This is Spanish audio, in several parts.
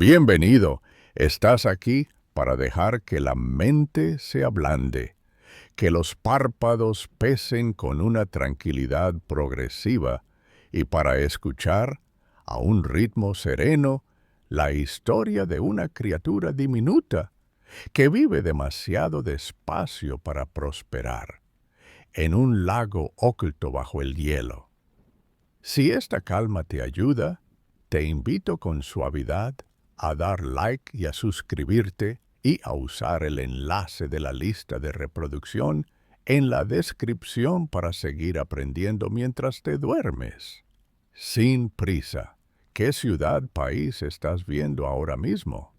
Bienvenido. Estás aquí para dejar que la mente se ablande, que los párpados pesen con una tranquilidad progresiva y para escuchar, a un ritmo sereno, la historia de una criatura diminuta que vive demasiado despacio para prosperar, en un lago oculto bajo el hielo. Si esta calma te ayuda, te invito con suavidad a dar like y a suscribirte y a usar el enlace de la lista de reproducción en la descripción para seguir aprendiendo mientras te duermes. Sin prisa. ¿Qué ciudad, país estás viendo ahora mismo?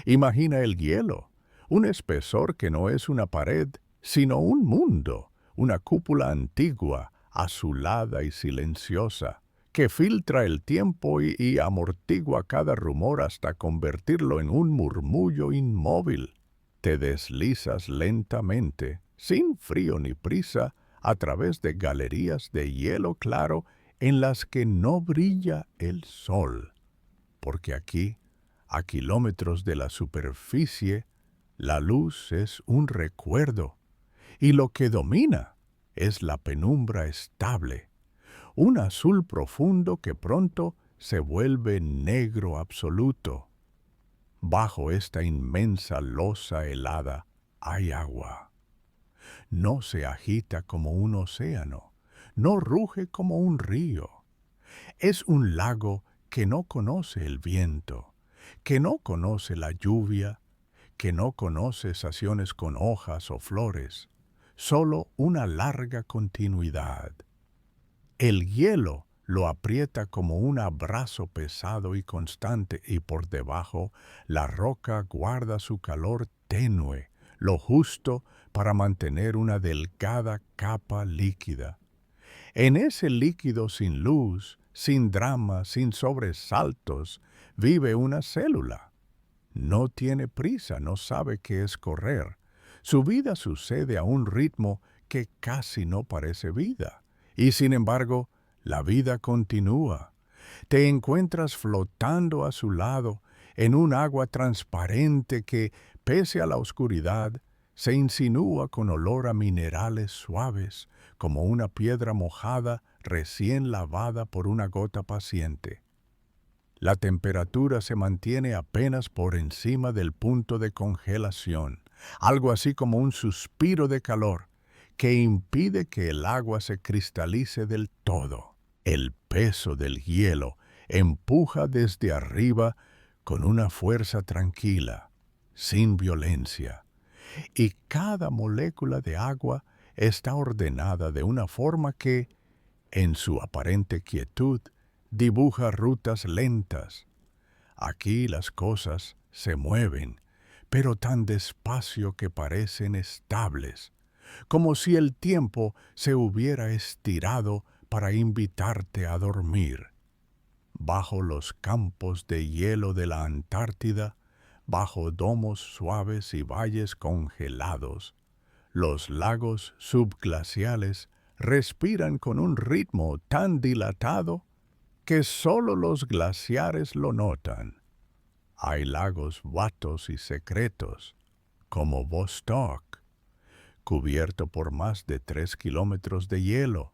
Imagina el hielo, un espesor que no es una pared, sino un mundo, una cúpula antigua, azulada y silenciosa, que filtra el tiempo y amortigua cada rumor hasta convertirlo en un murmullo inmóvil. Te deslizas lentamente, sin frío ni prisa, a través de galerías de hielo claro en las que no brilla el sol, porque aquí, a kilómetros de la superficie, la luz es un recuerdo, y lo que domina es la penumbra estable, un azul profundo que pronto se vuelve negro absoluto. Bajo esta inmensa losa helada hay agua. No se agita como un océano, no ruge como un río. Es un lago que no conoce el viento, que no conoce la lluvia, que no conoce estaciones con hojas o flores, solo una larga continuidad. El hielo lo aprieta como un abrazo pesado y constante y por debajo la roca guarda su calor tenue, lo justo para mantener una delgada capa líquida. En ese líquido sin luz, sin drama, sin sobresaltos, vive una célula. No tiene prisa, no sabe qué es correr. Su vida sucede a un ritmo que casi no parece vida. Y sin embargo, la vida continúa. Te encuentras flotando a su lado en un agua transparente que, pese a la oscuridad, se insinúa con olor a minerales suaves, como una piedra mojada recién lavada por una gota paciente. La temperatura se mantiene apenas por encima del punto de congelación, algo así como un suspiro de calor que impide que el agua se cristalice del todo. El peso del hielo empuja desde arriba con una fuerza tranquila, sin violencia, y cada molécula de agua está ordenada de una forma que, en su aparente quietud, dibuja rutas lentas. Aquí las cosas se mueven, pero tan despacio que parecen estables, como si el tiempo se hubiera estirado para invitarte a dormir. Bajo los campos de hielo de la Antártida, bajo domos suaves y valles congelados, los lagos subglaciales respiran con un ritmo tan dilatado que solo los glaciares lo notan. Hay lagos vatos y secretos, como Vostok, cubierto por más de 3 kilómetros de hielo,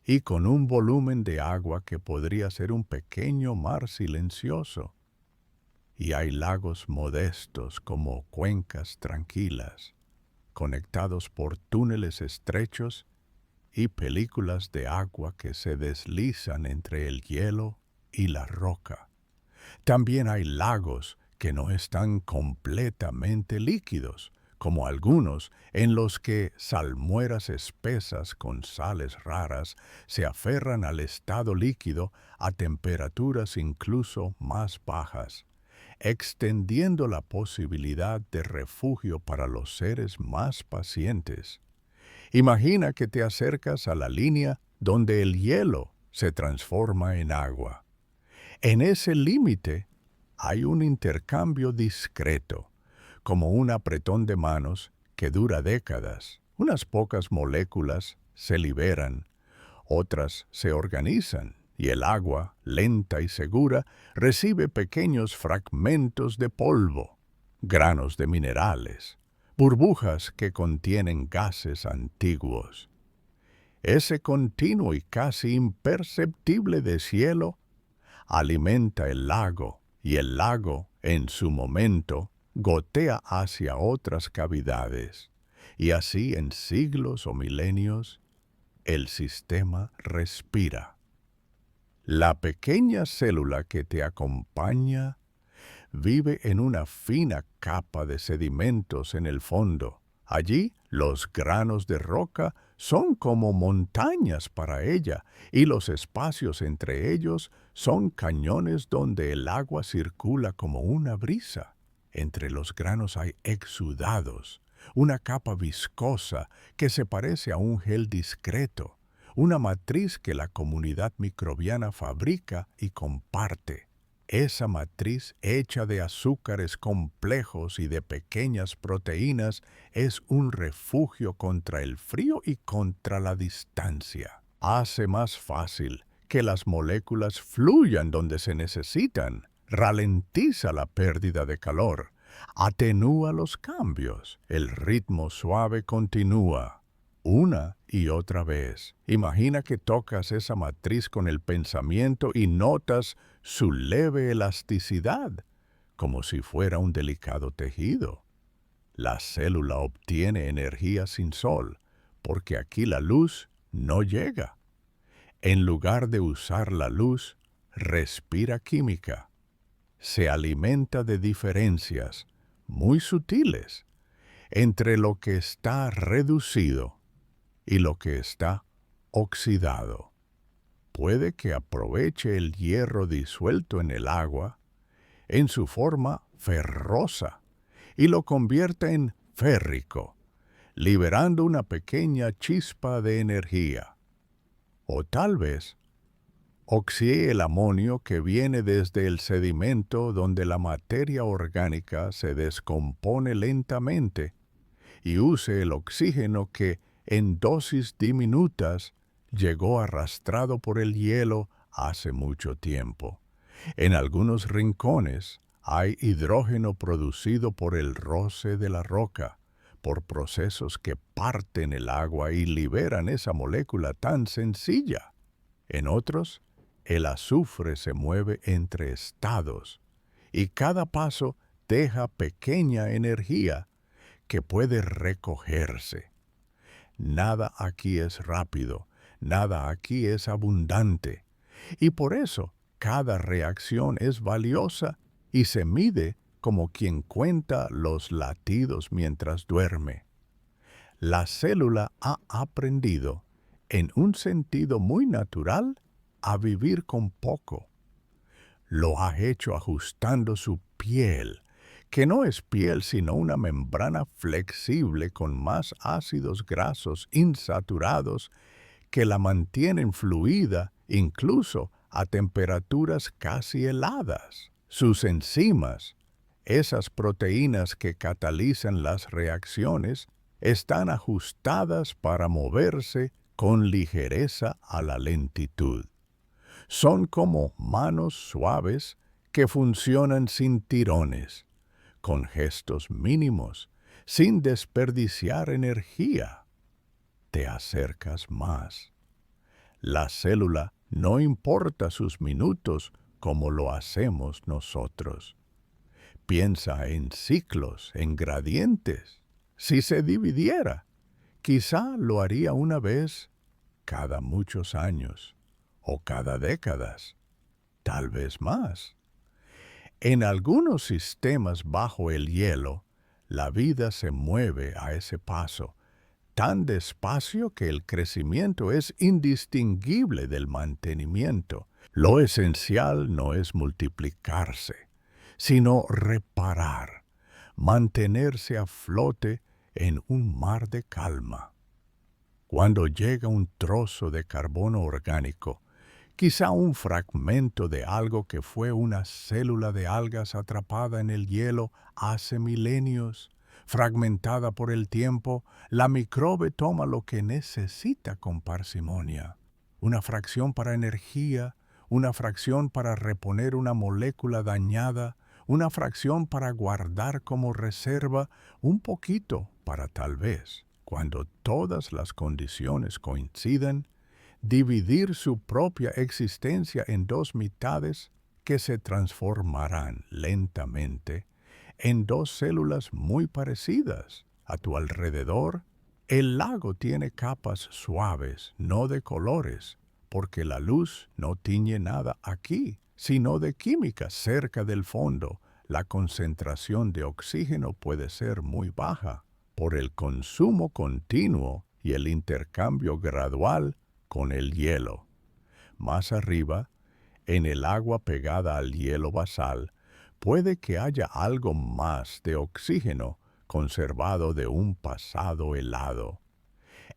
y con un volumen de agua que podría ser un pequeño mar silencioso. Y hay lagos modestos como cuencas tranquilas, conectados por túneles estrechos y películas de agua que se deslizan entre el hielo y la roca. También hay lagos que no están completamente líquidos, como algunos en los que salmueras espesas con sales raras se aferran al estado líquido a temperaturas incluso más bajas, extendiendo la posibilidad de refugio para los seres más pacientes. Imagina que te acercas a la línea donde el hielo se transforma en agua. En ese límite hay un intercambio discreto, como un apretón de manos que dura décadas. Unas pocas moléculas se liberan, otras se organizan, y el agua, lenta y segura, recibe pequeños fragmentos de polvo, granos de minerales, burbujas que contienen gases antiguos. Ese continuo y casi imperceptible deshielo alimenta el lago y el lago, en su momento, gotea hacia otras cavidades. Y así en siglos o milenios, el sistema respira. La pequeña célula que te acompaña vive en una fina capa de sedimentos en el fondo. Allí, los granos de roca son como montañas para ella, y los espacios entre ellos son cañones donde el agua circula como una brisa. Entre los granos hay exudados, una capa viscosa que se parece a un gel discreto, una matriz que la comunidad microbiana fabrica y comparte. Esa matriz hecha de azúcares complejos y de pequeñas proteínas es un refugio contra el frío y contra la distancia. Hace más fácil que las moléculas fluyan donde se necesitan, ralentiza la pérdida de calor, atenúa los cambios, el ritmo suave continúa. Una y otra vez. Imagina que tocas esa matriz con el pensamiento y notas su leve elasticidad, como si fuera un delicado tejido. La célula obtiene energía sin sol, porque aquí la luz no llega. En lugar de usar la luz, respira química. Se alimenta de diferencias muy sutiles entre lo que está reducido y lo que está oxidado. Puede que aproveche el hierro disuelto en el agua, en su forma ferrosa, y lo convierta en férrico, liberando una pequeña chispa de energía. O tal vez oxide el amonio que viene desde el sedimento donde la materia orgánica se descompone lentamente y use el oxígeno que en dosis diminutas llegó arrastrado por el hielo hace mucho tiempo. En algunos rincones hay hidrógeno producido por el roce de la roca, por procesos que parten el agua y liberan esa molécula tan sencilla. En otros, el azufre se mueve entre estados y cada paso deja pequeña energía que puede recogerse. Nada aquí es rápido, nada aquí es abundante, y por eso cada reacción es valiosa y se mide como quien cuenta los latidos mientras duerme. La célula ha aprendido, en un sentido muy natural, a vivir con poco. Lo ha hecho ajustando su piel, que no es piel sino una membrana flexible con más ácidos grasos insaturados que la mantienen fluida incluso a temperaturas casi heladas. Sus enzimas, esas proteínas que catalizan las reacciones, están ajustadas para moverse con ligereza a la lentitud. Son como manos suaves que funcionan sin tirones, con gestos mínimos, sin desperdiciar energía. Te acercas más. La célula no importa sus minutos como lo hacemos nosotros. Piensa en ciclos, en gradientes. Si se dividiera, quizá lo haría una vez cada muchos años o cada décadas, tal vez más. En algunos sistemas bajo el hielo, la vida se mueve a ese paso, tan despacio que el crecimiento es indistinguible del mantenimiento. Lo esencial no es multiplicarse, sino reparar, mantenerse a flote en un mar de calma. Cuando llega un trozo de carbono orgánico, quizá un fragmento de algo que fue una célula de algas atrapada en el hielo hace milenios, fragmentada por el tiempo, la microbe toma lo que necesita con parsimonia. Una fracción para energía, una fracción para reponer una molécula dañada, una fracción para guardar como reserva, un poquito para tal vez, cuando todas las condiciones coincidan, dividir su propia existencia en dos mitades que se transformarán lentamente en dos células muy parecidas. A tu alrededor, el lago tiene capas suaves, no de colores, porque la luz no tiñe nada aquí, sino de química cerca del fondo. La concentración de oxígeno puede ser muy baja por el consumo continuo y el intercambio gradual con el hielo. Más arriba, en el agua pegada al hielo basal, puede que haya algo más de oxígeno conservado de un pasado helado.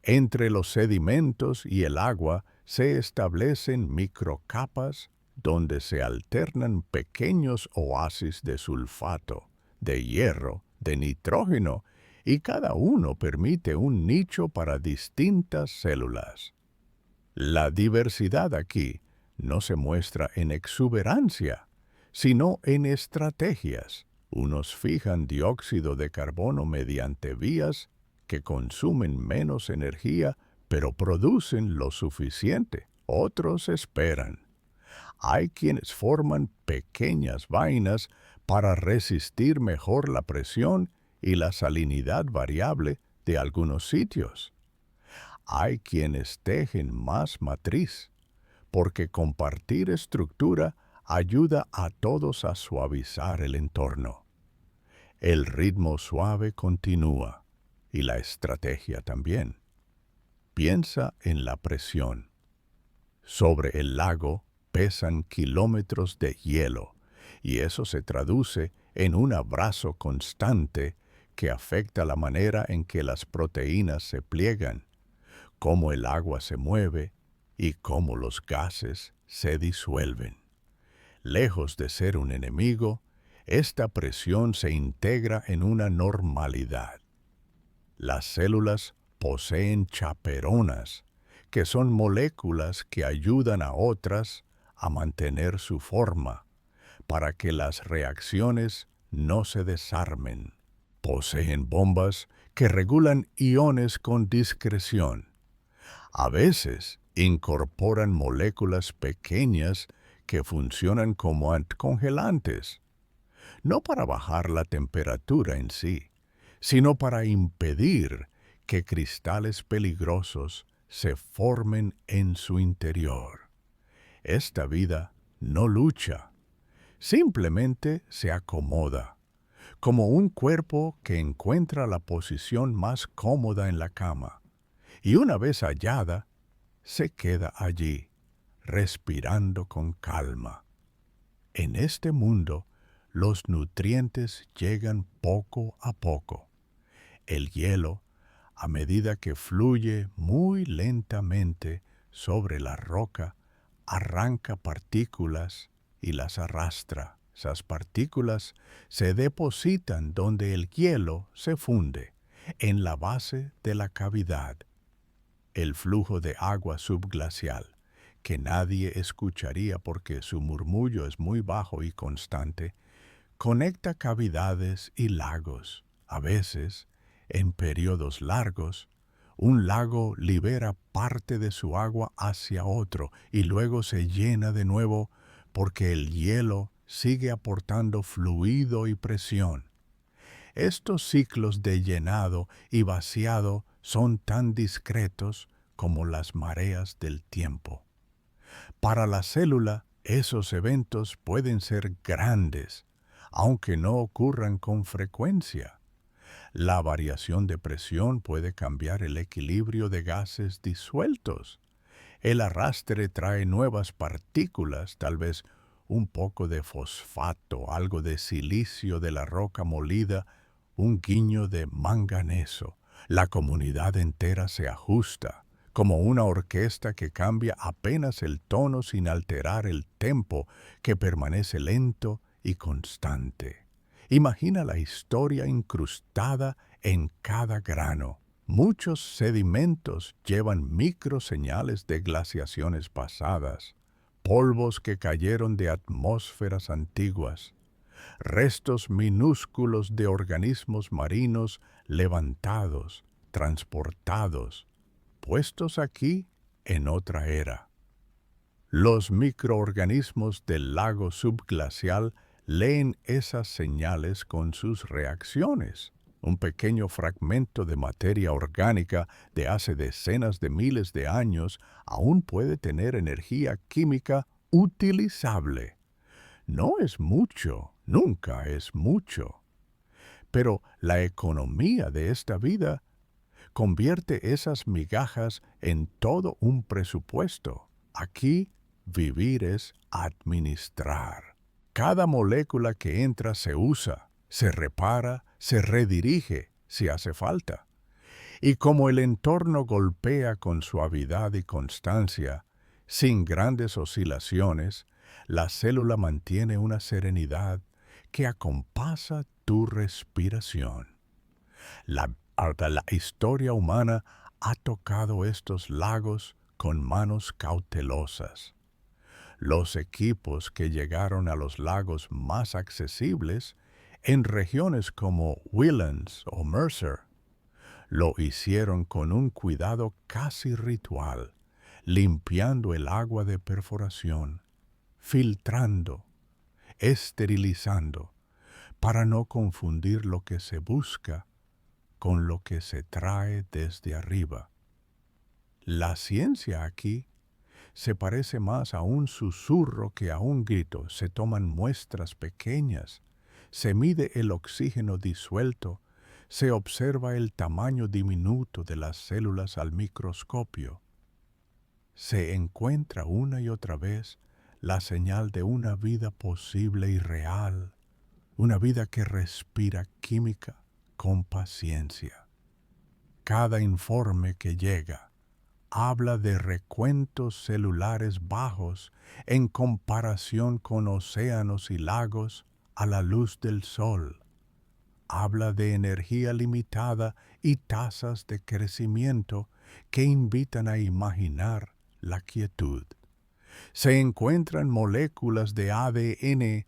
Entre los sedimentos y el agua se establecen microcapas donde se alternan pequeños oasis de sulfato, de hierro, de nitrógeno, y cada uno permite un nicho para distintas células. La diversidad aquí no se muestra en exuberancia, sino en estrategias. Unos fijan dióxido de carbono mediante vías que consumen menos energía, pero producen lo suficiente. Otros esperan. Hay quienes forman pequeñas vainas para resistir mejor la presión y la salinidad variable de algunos sitios. Hay quienes tejen más matriz, porque compartir estructura ayuda a todos a suavizar el entorno. El ritmo suave continúa, y la estrategia también. Piensa en la presión. Sobre el lago pesan kilómetros de hielo, y eso se traduce en un abrazo constante que afecta la manera en que las proteínas se pliegan, cómo el agua se mueve y cómo los gases se disuelven. Lejos de ser un enemigo, esta presión se integra en una normalidad. Las células poseen chaperonas, que son moléculas que ayudan a otras a mantener su forma, para que las reacciones no se desarmen. Poseen bombas que regulan iones con discreción. A veces incorporan moléculas pequeñas que funcionan como anticongelantes, no para bajar la temperatura en sí, sino para impedir que cristales peligrosos se formen en su interior. Esta vida no lucha, simplemente se acomoda, como un cuerpo que encuentra la posición más cómoda en la cama, y una vez hallada, se queda allí, respirando con calma. En este mundo, los nutrientes llegan poco a poco. El hielo, a medida que fluye muy lentamente sobre la roca, arranca partículas y las arrastra. Esas partículas se depositan donde el hielo se funde, en la base de la cavidad. El flujo de agua subglacial, que nadie escucharía porque su murmullo es muy bajo y constante, conecta cavidades y lagos. A veces, en periodos largos, un lago libera parte de su agua hacia otro y luego se llena de nuevo porque el hielo sigue aportando fluido y presión. Estos ciclos de llenado y vaciado son tan discretos como las mareas del tiempo. Para la célula, esos eventos pueden ser grandes, aunque no ocurran con frecuencia. La variación de presión puede cambiar el equilibrio de gases disueltos. El arrastre trae nuevas partículas, tal vez un poco de fosfato, algo de silicio de la roca molida, un guiño de manganeso. La comunidad entera se ajusta, como una orquesta que cambia apenas el tono sin alterar el tempo, que permanece lento y constante. Imagina la historia incrustada en cada grano. Muchos sedimentos llevan microseñales de glaciaciones pasadas. polvos que cayeron de atmósferas antiguas, restos minúsculos de organismos marinos levantados, transportados, puestos aquí en otra era. Los microorganismos del lago subglacial leen esas señales con sus reacciones. Un pequeño fragmento de materia orgánica de hace decenas de miles de años aún puede tener energía química utilizable. No es mucho, nunca es mucho. Pero la economía de esta vida convierte esas migajas en todo un presupuesto. Aquí, vivir es administrar. Cada molécula que entra se usa, se repara, se redirige si hace falta. Y como el entorno golpea con suavidad y constancia, sin grandes oscilaciones, la célula mantiene una serenidad que acompasa tu respiración. La historia humana ha tocado estos lagos con manos cautelosas. Los equipos que llegaron a los lagos más accesibles en regiones como Whillans o Mercer lo hicieron con un cuidado casi ritual, limpiando el agua de perforación, filtrando, esterilizando, para no confundir lo que se busca con lo que se trae desde arriba. La ciencia aquí se parece más a un susurro que a un grito. Se toman muestras pequeñas, se mide el oxígeno disuelto, se observa el tamaño diminuto de las células al microscopio. Se encuentra una y otra vez la señal de una vida posible y real, una vida que respira química con paciencia. Cada informe que llega habla de recuentos celulares bajos en comparación con océanos y lagos a la luz del sol. Habla de energía limitada y tasas de crecimiento que invitan a imaginar la quietud. Se encuentran moléculas de ADN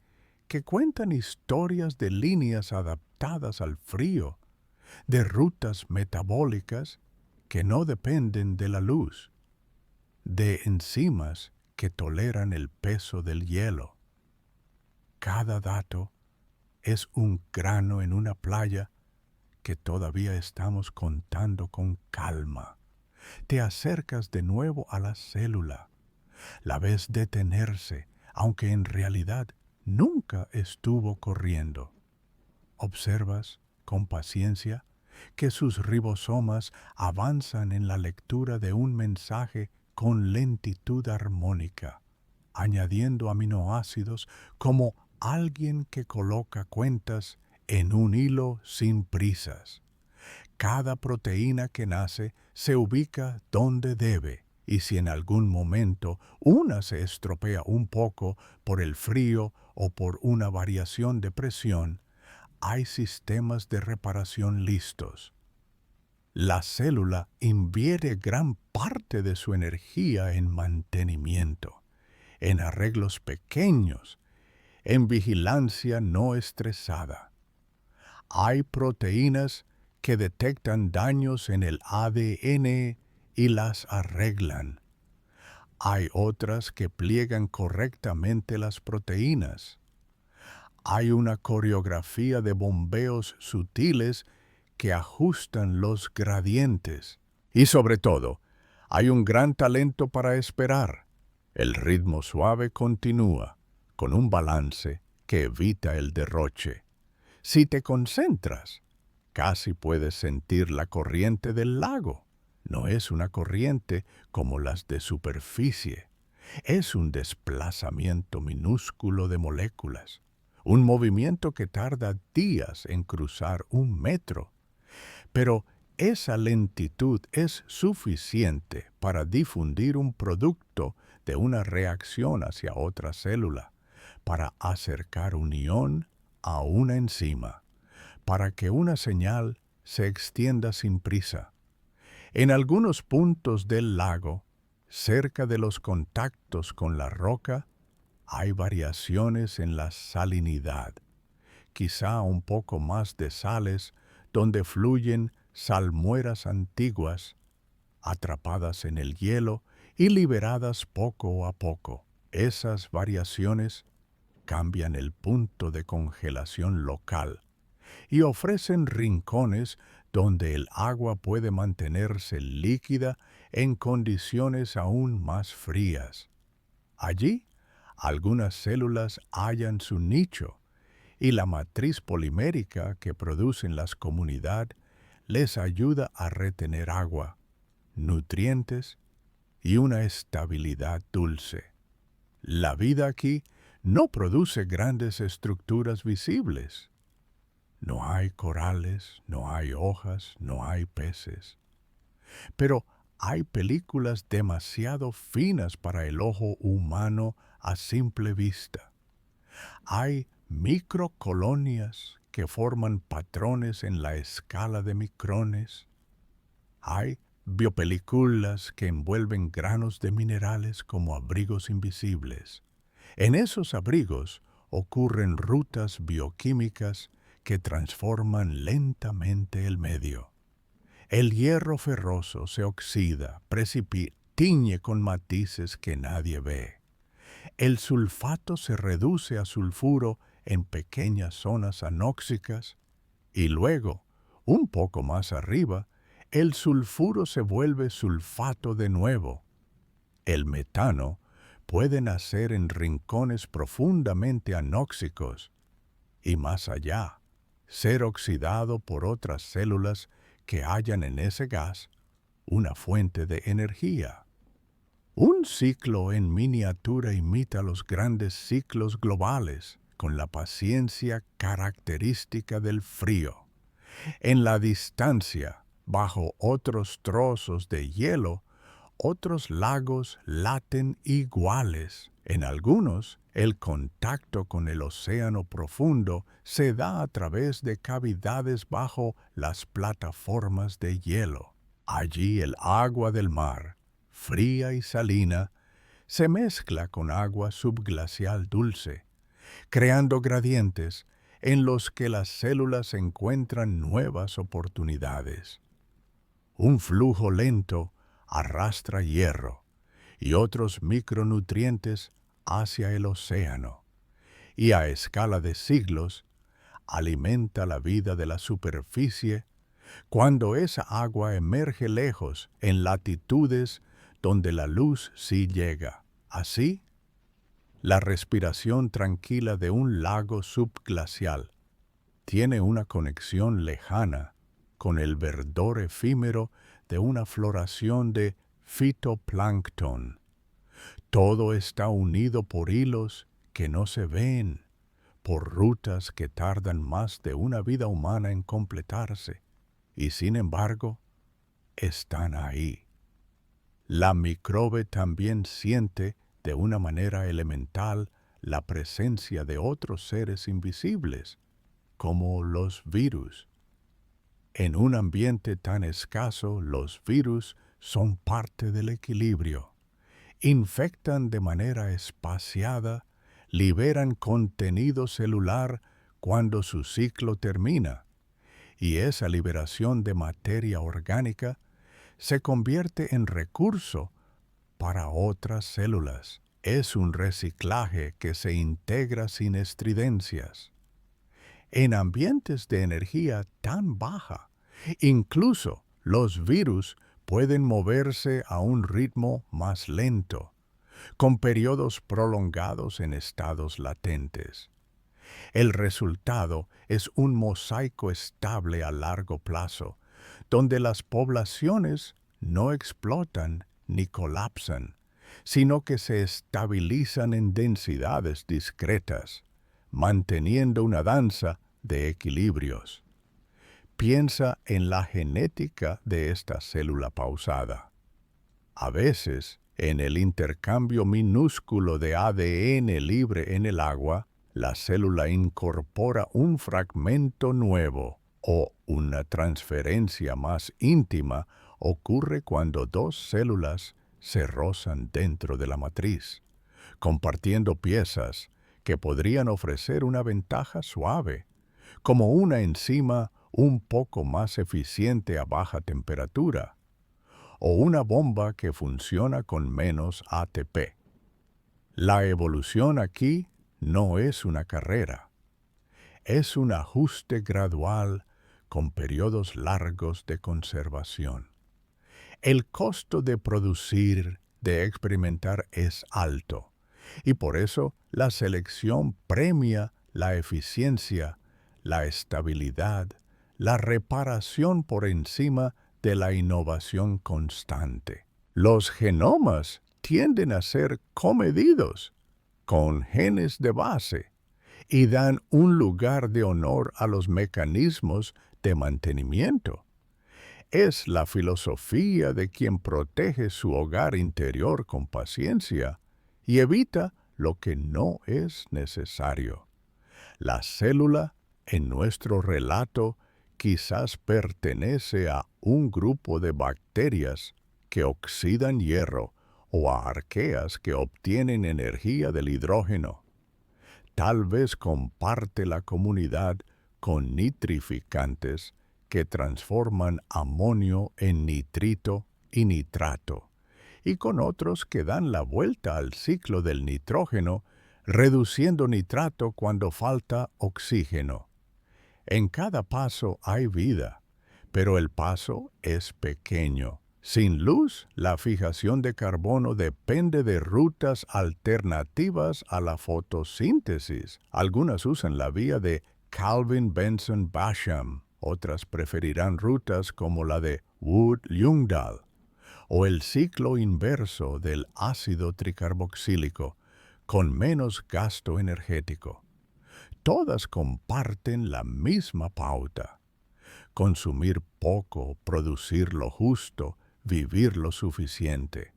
que cuentan historias de líneas adaptadas al frío, de rutas metabólicas que no dependen de la luz, de enzimas que toleran el peso del hielo. Cada dato es un grano en una playa que todavía estamos contando con calma. Te acercas de nuevo a la célula, la ves detenerse, aunque en realidad nunca estuvo corriendo. Observas con paciencia que sus ribosomas avanzan en la lectura de un mensaje con lentitud armónica, añadiendo aminoácidos como alguien que coloca cuentas en un hilo sin prisas. Cada proteína que nace se ubica donde debe, y si en algún momento una se estropea un poco por el frío o por una variación de presión, hay sistemas de reparación listos. La célula invierte gran parte de su energía en mantenimiento, en arreglos pequeños, en vigilancia no estresada. Hay proteínas que detectan daños en el ADN y las arreglan. Hay otras que pliegan correctamente las proteínas. Hay una coreografía de bombeos sutiles que ajustan los gradientes. Y sobre todo, hay un gran talento para esperar. El ritmo suave continúa, con un balance que evita el derroche. Si te concentras, casi puedes sentir la corriente del lago. No es una corriente como las de superficie. Es un desplazamiento minúsculo de moléculas. Un movimiento que tarda días en cruzar 1 metro. Pero esa lentitud es suficiente para difundir un producto de una reacción hacia otra célula, para acercar un ion a una enzima, para que una señal se extienda sin prisa. En algunos puntos del lago, Cerca de los contactos con la roca hay variaciones en la salinidad, quizá un poco más de sales donde fluyen salmueras antiguas, atrapadas en el hielo y liberadas poco a poco. Esas variaciones cambian el punto de congelación local y ofrecen rincones donde el agua puede mantenerse líquida en condiciones aún más frías. Allí, algunas células hallan su nicho y la matriz polimérica que producen las comunidades les ayuda a retener agua, nutrientes y una estabilidad dulce. La vida aquí no produce grandes estructuras visibles. No hay corales, no hay hojas, no hay peces. Pero hay películas demasiado finas para el ojo humano a simple vista. Hay microcolonias que forman patrones en la escala de micrones. Hay biopelículas que envuelven granos de minerales como abrigos invisibles. En esos abrigos ocurren rutas bioquímicas que transforman lentamente el medio. El hierro ferroso se oxida, tiñe con matices que nadie ve. El sulfato se reduce a sulfuro en pequeñas zonas anóxicas y luego, un poco más arriba, el sulfuro se vuelve sulfato de nuevo. El metano puede nacer en rincones profundamente anóxicos y más allá, ser oxidado por otras células que hallan en ese gas una fuente de energía. Un ciclo en miniatura imita los grandes ciclos globales con la paciencia característica del frío. En la distancia, bajo otros trozos de hielo, otros lagos laten iguales. En algunos, el contacto con el océano profundo se da a través de cavidades bajo las plataformas de hielo. Allí el agua del mar, fría y salina, se mezcla con agua subglacial dulce, creando gradientes en los que las células encuentran nuevas oportunidades. Un flujo lento arrastra hierro y otros micronutrientes hacia el océano, y a escala de siglos alimenta la vida de la superficie cuando esa agua emerge lejos en latitudes donde la luz sí llega. Así, la respiración tranquila de un lago subglacial tiene una conexión lejana con el verdor efímero de una floración de fitoplancton. Todo está unido por hilos que no se ven, por rutas que tardan más de una vida humana en completarse, y sin embargo, están ahí. La microbe también siente de una manera elemental la presencia de otros seres invisibles, como los virus. En un ambiente tan escaso, los virus son parte del equilibrio. Infectan de manera espaciada, liberan contenido celular cuando su ciclo termina, y esa liberación de materia orgánica se convierte en recurso para otras células. Es un reciclaje que se integra sin estridencias. En ambientes de energía tan baja, incluso los virus pueden moverse a un ritmo más lento, con periodos prolongados en estados latentes. El resultado es un mosaico estable a largo plazo, donde las poblaciones no explotan ni colapsan, sino que se estabilizan en densidades discretas, manteniendo una danza de equilibrios. Piensa en la genética de esta célula pausada. A veces, en el intercambio minúsculo de ADN libre en el agua, la célula incorpora un fragmento nuevo o una transferencia más íntima ocurre cuando dos células se rozan dentro de la matriz, compartiendo piezas que podrían ofrecer una ventaja suave, como una enzima un poco más eficiente a baja temperatura, o una bomba que funciona con menos ATP. La evolución aquí no es una carrera, es un ajuste gradual con periodos largos de conservación. El costo de producir, de experimentar, es alto, y por eso la selección premia la eficiencia, la estabilidad, la reparación por encima de la innovación constante. Los genomas tienden a ser comedidos, con genes de base, y dan un lugar de honor a los mecanismos de mantenimiento. Es la filosofía de quien protege su hogar interior con paciencia y evita lo que no es necesario. La célula, en nuestro relato, quizás pertenece a un grupo de bacterias que oxidan hierro o a arqueas que obtienen energía del hidrógeno. Tal vez comparte la comunidad con nitrificantes que transforman amonio en nitrito y nitrato, y con otros que dan la vuelta al ciclo del nitrógeno, reduciendo nitrato cuando falta oxígeno. En cada paso hay vida, pero el paso es pequeño. Sin luz, la fijación de carbono depende de rutas alternativas a la fotosíntesis. Algunas usan la vía de Calvin-Benson-Basham, otras preferirán rutas como la de Wood-Ljungdahl o el ciclo inverso del ácido tricarboxílico, con menos gasto energético. Todas comparten la misma pauta: consumir poco, producir lo justo, vivir lo suficiente.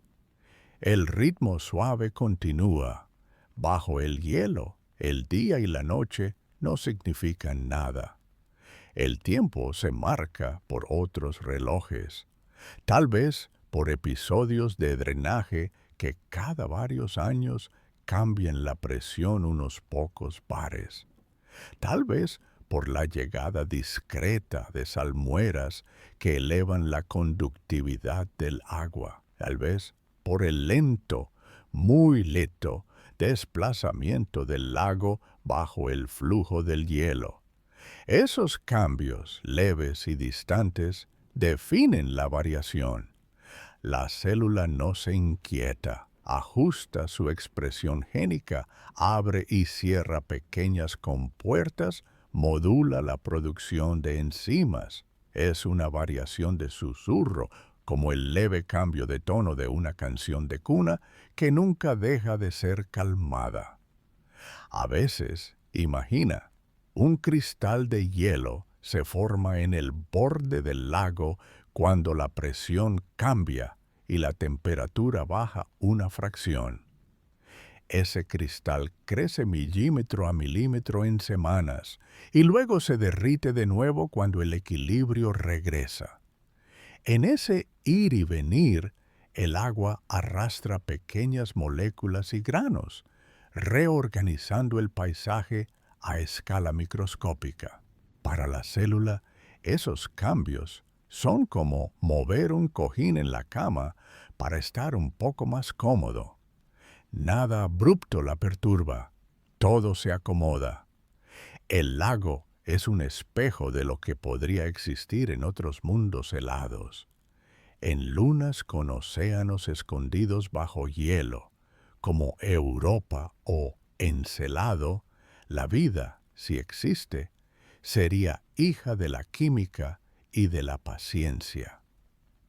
El ritmo suave continúa. Bajo el hielo, el día y la noche no significan nada. El tiempo se marca por otros relojes, tal vez por episodios de drenaje que cada varios años cambian la presión unos pocos bares. Tal vez por la llegada discreta de salmueras que elevan la conductividad del agua. Tal vez por el lento, muy lento, desplazamiento del lago bajo el flujo del hielo. Esos cambios leves y distantes definen la variación. La célula no se inquieta, ajusta su expresión génica, abre y cierra pequeñas compuertas, modula la producción de enzimas. Es una variación de susurro, como el leve cambio de tono de una canción de cuna que nunca deja de ser calmada. A veces, imagina, un cristal de hielo se forma en el borde del lago cuando la presión cambia y la temperatura baja una fracción. Ese cristal crece milímetro a milímetro en semanas y luego se derrite de nuevo cuando el equilibrio regresa. En ese ir y venir, el agua arrastra pequeñas moléculas y granos, reorganizando el paisaje a escala microscópica. Para la célula, esos cambios son como mover un cojín en la cama para estar un poco más cómodo. Nada abrupto la perturba, todo se acomoda. El lago es un espejo de lo que podría existir en otros mundos helados, en lunas con océanos escondidos bajo hielo, como Europa o Encelado. La vida, si existe, sería hija de la química y de la paciencia.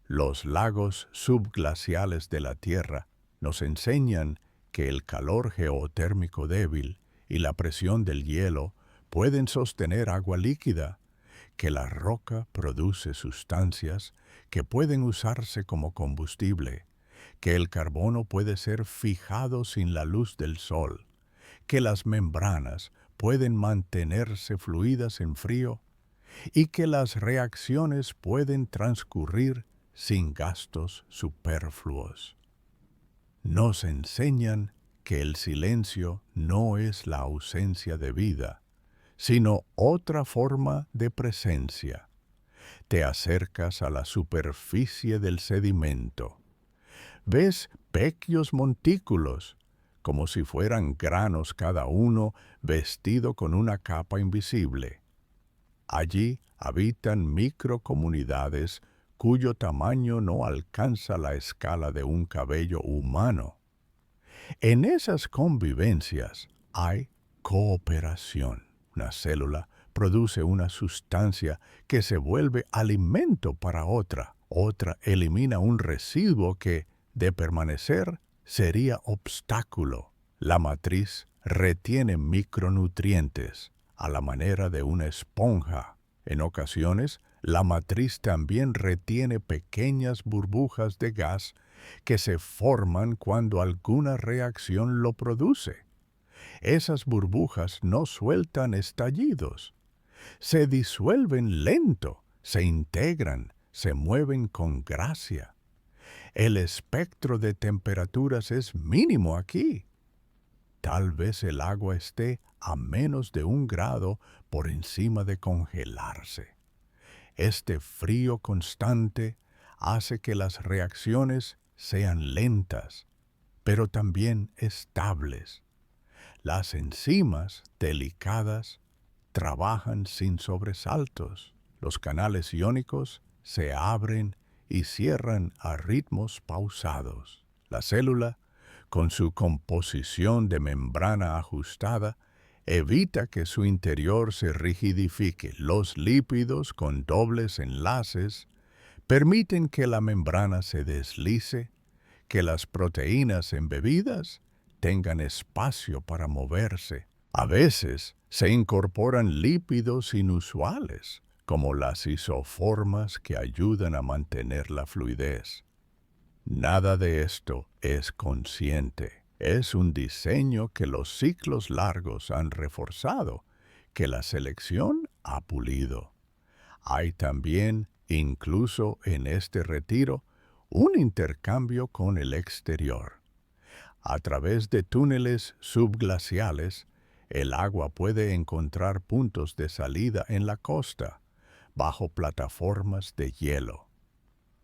Los lagos subglaciales de la Tierra nos enseñan que el calor geotérmico débil y la presión del hielo pueden sostener agua líquida, que la roca produce sustancias que pueden usarse como combustible, que el carbono puede ser fijado sin la luz del sol, que las membranas pueden mantenerse fluidas en frío y que las reacciones pueden transcurrir sin gastos superfluos. nos enseñan que el silencio no es la ausencia de vida, sino otra forma de presencia. Te acercas a la superficie del sedimento. Ves pequeños montículos, como si fueran granos cada uno vestido con una capa invisible. Allí habitan microcomunidades cuyo tamaño no alcanza la escala de un cabello humano. En esas convivencias hay cooperación. Una célula produce una sustancia que se vuelve alimento para otra. Otra elimina un residuo que, de permanecer, sería obstáculo. La matriz retiene micronutrientes a la manera de una esponja. En ocasiones, la matriz también retiene pequeñas burbujas de gas que se forman cuando alguna reacción lo produce. Esas burbujas no sueltan estallidos. Se disuelven lento, se integran, se mueven con gracia. El espectro de temperaturas es mínimo aquí. Tal vez el agua esté a menos de 1 grado por encima de congelarse. Este frío constante hace que las reacciones sean lentas, pero también estables. Las enzimas delicadas trabajan sin sobresaltos. Los canales iónicos se abren y cierran a ritmos pausados. La célula, con su composición de membrana ajustada, evita que su interior se rigidifique. Los lípidos con dobles enlaces permiten que la membrana se deslice, que las proteínas embebidas tengan espacio para moverse. A veces se incorporan lípidos inusuales, como las isoformas que ayudan a mantener la fluidez. Nada de esto es consciente. Es un diseño que los ciclos largos han reforzado, que la selección ha pulido. Hay también, incluso en este retiro, un intercambio con el exterior. A través de túneles subglaciales, el agua puede encontrar puntos de salida en la costa, bajo plataformas de hielo.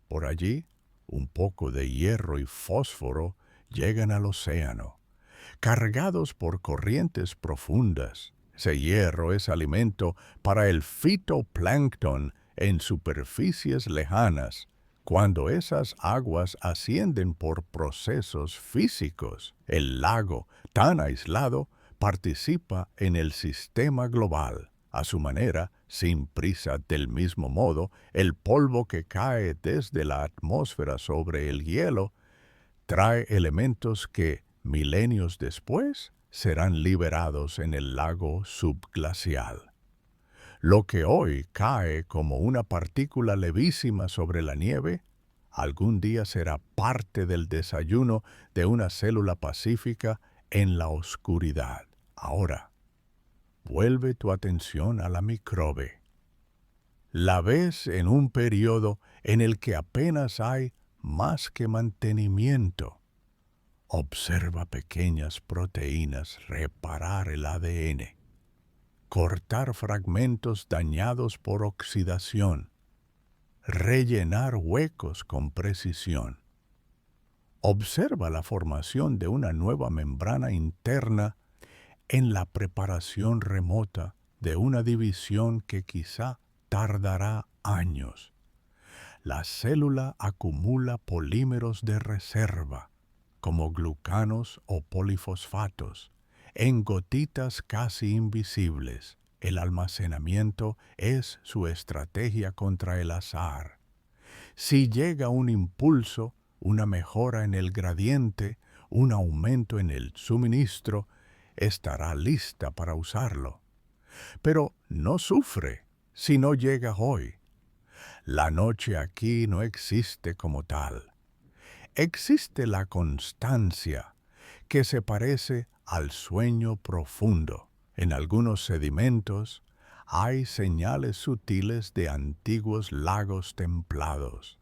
Por allí, un poco de hierro y fósforo llegan al océano, cargados por corrientes profundas. Ese hierro es alimento para el fitoplancton en superficies lejanas. Cuando esas aguas ascienden por procesos físicos, el lago, tan aislado, participa en el sistema global. A su manera, sin prisa, del mismo modo, el polvo que cae desde la atmósfera sobre el hielo trae elementos que, milenios después, serán liberados en el lago subglacial. Lo que hoy cae como una partícula levísima sobre la nieve, algún día será parte del desayuno de una célula pacífica en la oscuridad. Ahora, vuelve tu atención a la microbe. La ves en un periodo en el que apenas hay más que mantenimiento. Observa pequeñas proteínas reparar el ADN, cortar fragmentos dañados por oxidación, rellenar huecos con precisión. Observa la formación de una nueva membrana interna en la preparación remota de una división que quizá tardará años. La célula acumula polímeros de reserva, como glucanos o polifosfatos, en gotitas casi invisibles. El almacenamiento es su estrategia contra el azar. Si llega un impulso, una mejora en el gradiente, un aumento en el suministro, estará lista para usarlo. Pero no sufre si no llega hoy. La noche aquí no existe como tal. Existe la constancia, que se parece al sueño profundo. En algunos sedimentos hay señales sutiles de antiguos lagos templados,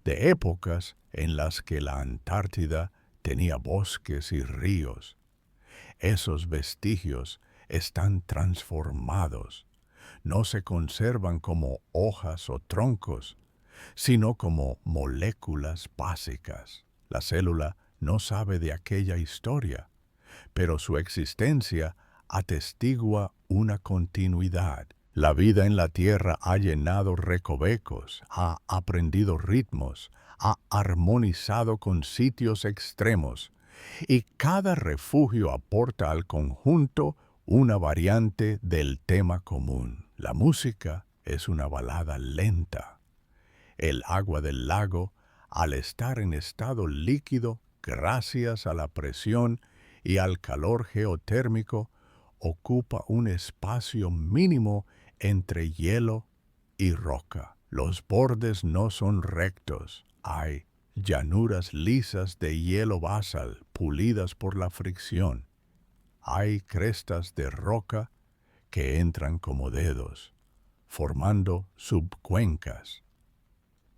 de épocas en las que la Antártida tenía bosques y ríos. Esos vestigios están transformados. No se conservan como hojas o troncos, sino como moléculas básicas. La célula no sabe de aquella historia, pero su existencia atestigua una continuidad. La vida en la Tierra ha llenado recovecos, ha aprendido ritmos, ha armonizado con sitios extremos, y cada refugio aporta al conjunto una variante del tema común. La música es una balada lenta. El agua del lago, al estar en estado líquido, gracias a la presión y al calor geotérmico, ocupa un espacio mínimo entre hielo y roca. Los bordes no son rectos. Hay llanuras lisas de hielo basal pulidas por la fricción. Hay crestas de roca que entran como dedos, formando subcuencas.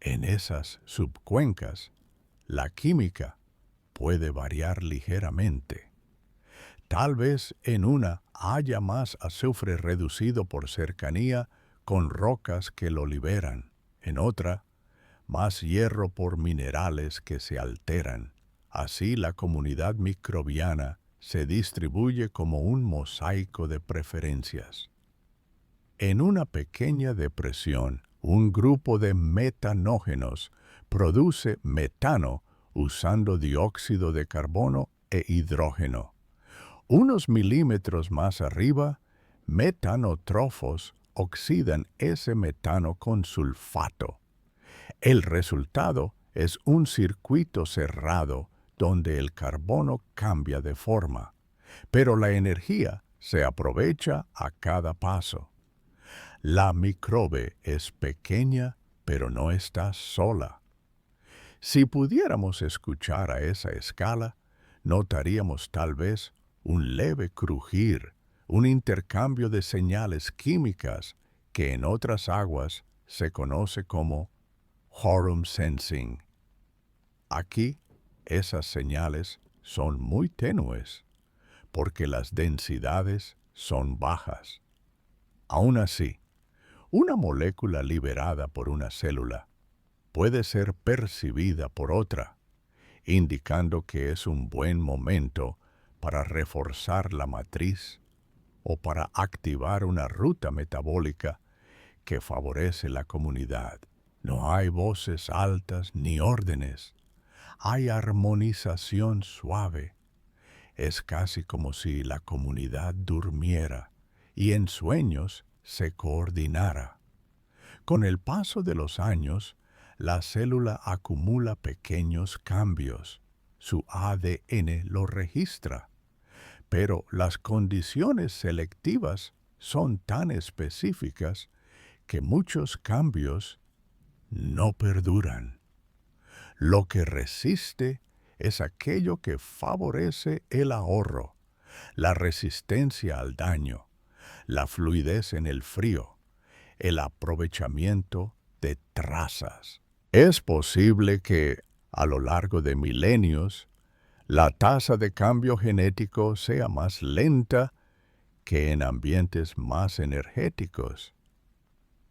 En esas subcuencas, la química puede variar ligeramente. Tal vez en una haya más azufre reducido por cercanía con rocas que lo liberan. En otra, más hierro por minerales que se alteran. Así la comunidad microbiana se distribuye como un mosaico de preferencias. En una pequeña depresión, un grupo de metanógenos produce metano usando dióxido de carbono e hidrógeno. Unos milímetros más arriba, metanotrófos oxidan ese metano con sulfato. El resultado es un circuito cerrado donde el carbono cambia de forma, pero la energía se aprovecha a cada paso. La microbe es pequeña, pero no está sola. Si pudiéramos escuchar a esa escala, notaríamos tal vez un leve crujir, un intercambio de señales químicas que en otras aguas se conoce como quorum sensing. Aquí, esas señales son muy tenues, porque las densidades son bajas. Aún así, una molécula liberada por una célula puede ser percibida por otra, indicando que es un buen momento para reforzar la matriz o para activar una ruta metabólica que favorece la comunidad. No hay voces altas ni órdenes. Hay armonización suave. Es casi como si la comunidad durmiera y en sueños se coordinara. Con el paso de los años, la célula acumula pequeños cambios. Su ADN lo registra. Pero las condiciones selectivas son tan específicas que muchos cambios no perduran. Lo que resiste es aquello que favorece el ahorro, la resistencia al daño, la fluidez en el frío, el aprovechamiento de trazas. Es posible que, a lo largo de milenios, la tasa de cambio genético sea más lenta que en ambientes más energéticos.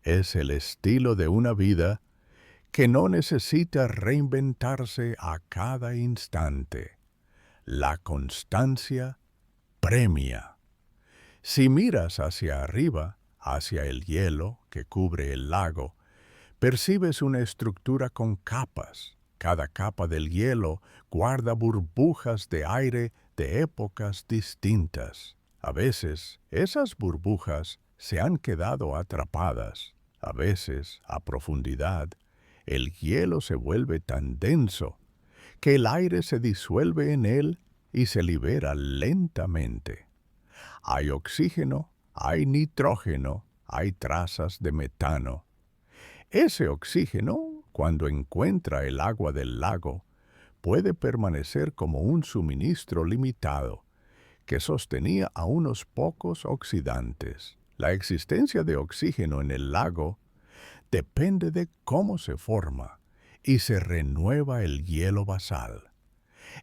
Es el estilo de una vida que no necesita reinventarse a cada instante. La constancia premia. Si miras hacia arriba, hacia el hielo que cubre el lago, percibes una estructura con capas. Cada capa del hielo guarda burbujas de aire de épocas distintas. A veces, esas burbujas se han quedado atrapadas. A veces, a profundidad, el hielo se vuelve tan denso que el aire se disuelve en él y se libera lentamente. Hay oxígeno, hay nitrógeno, hay trazas de metano. Ese oxígeno, cuando encuentra el agua del lago, puede permanecer como un suministro limitado que sostenía a unos pocos oxidantes. La existencia de oxígeno en el lago depende de cómo se forma y se renueva el hielo basal.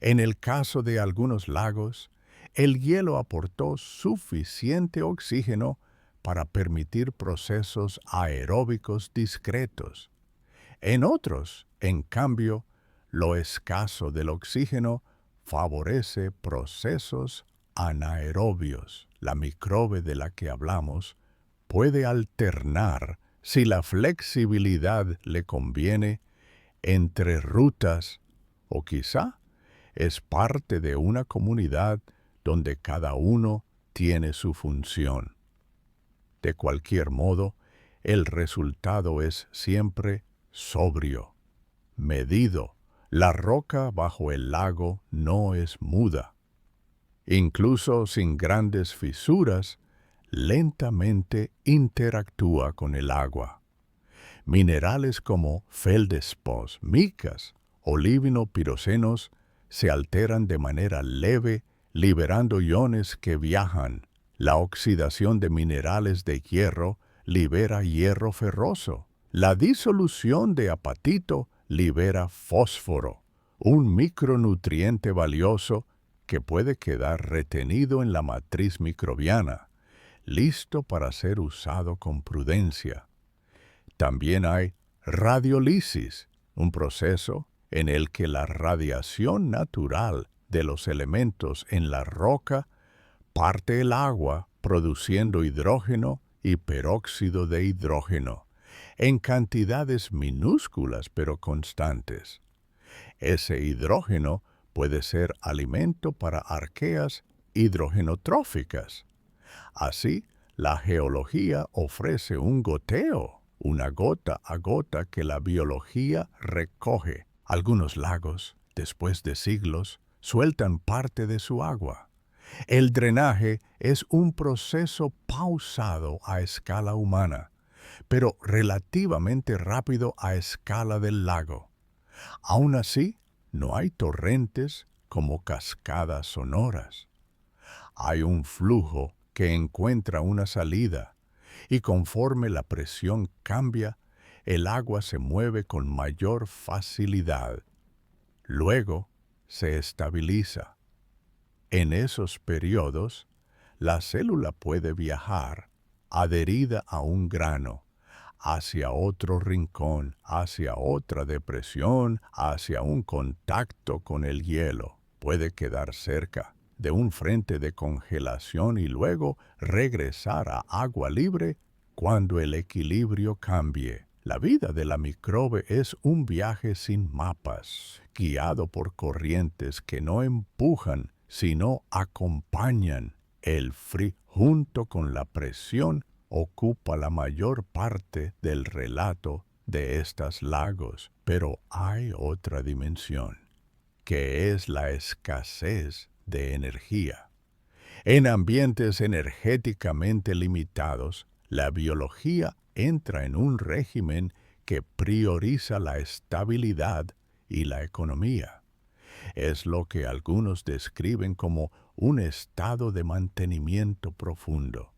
En el caso de algunos lagos, el hielo aportó suficiente oxígeno para permitir procesos aeróbicos discretos. En otros, en cambio, lo escaso del oxígeno favorece procesos anaerobios. La microbe de la que hablamos puede alternar, si la flexibilidad le conviene, entre rutas o quizá es parte de una comunidad donde cada uno tiene su función. De cualquier modo, el resultado es siempre sobrio, medido. La roca bajo el lago no es muda. Incluso sin grandes fisuras, lentamente interactúa con el agua. Minerales como feldespos, micas o livino-pirocenos se alteran de manera leve, liberando iones que viajan. La oxidación de minerales de hierro libera hierro ferroso. La disolución de apatito libera fósforo, un micronutriente valioso que puede quedar retenido en la matriz microbiana, listo para ser usado con prudencia. También hay radiolisis, un proceso en el que la radiación natural de los elementos en la roca parte el agua produciendo hidrógeno y peróxido de hidrógeno, en cantidades minúsculas pero constantes. Ese hidrógeno puede ser alimento para arqueas hidrogenotróficas. Así, la geología ofrece un goteo, una gota a gota que la biología recoge. Algunos lagos, después de siglos, sueltan parte de su agua. El drenaje es un proceso pausado a escala humana, pero relativamente rápido a escala del lago. Aún así, no hay torrentes como cascadas sonoras. Hay un flujo que encuentra una salida, y conforme la presión cambia, el agua se mueve con mayor facilidad. Luego se estabiliza. En esos periodos, la célula puede viajar, adherida a un grano, hacia otro rincón, hacia otra depresión, hacia un contacto con el hielo. Puede quedar cerca de un frente de congelación y luego regresar a agua libre cuando el equilibrio cambie. La vida de la microbe es un viaje sin mapas, guiado por corrientes que no empujan, sino acompañan. El frío, junto con la presión, ocupa la mayor parte del relato de estos lagos, pero hay otra dimensión, que es la escasez de energía. En ambientes energéticamente limitados, la biología entra en un régimen que prioriza la estabilidad y la economía. Es lo que algunos describen como un estado de mantenimiento profundo.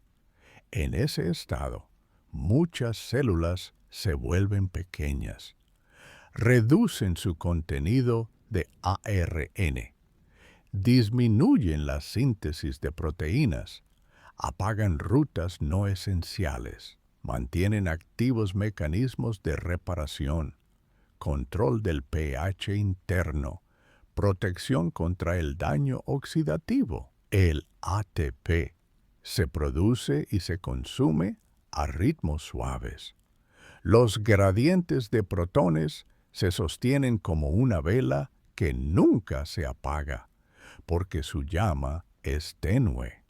En ese estado, muchas células se vuelven pequeñas, reducen su contenido de ARN, disminuyen la síntesis de proteínas, apagan rutas no esenciales, mantienen activos mecanismos de reparación, control del pH interno, protección contra el daño oxidativo. El ATP se produce y se consume a ritmos suaves. Los gradientes de protones se sostienen como una vela que nunca se apaga, porque su llama es tenue.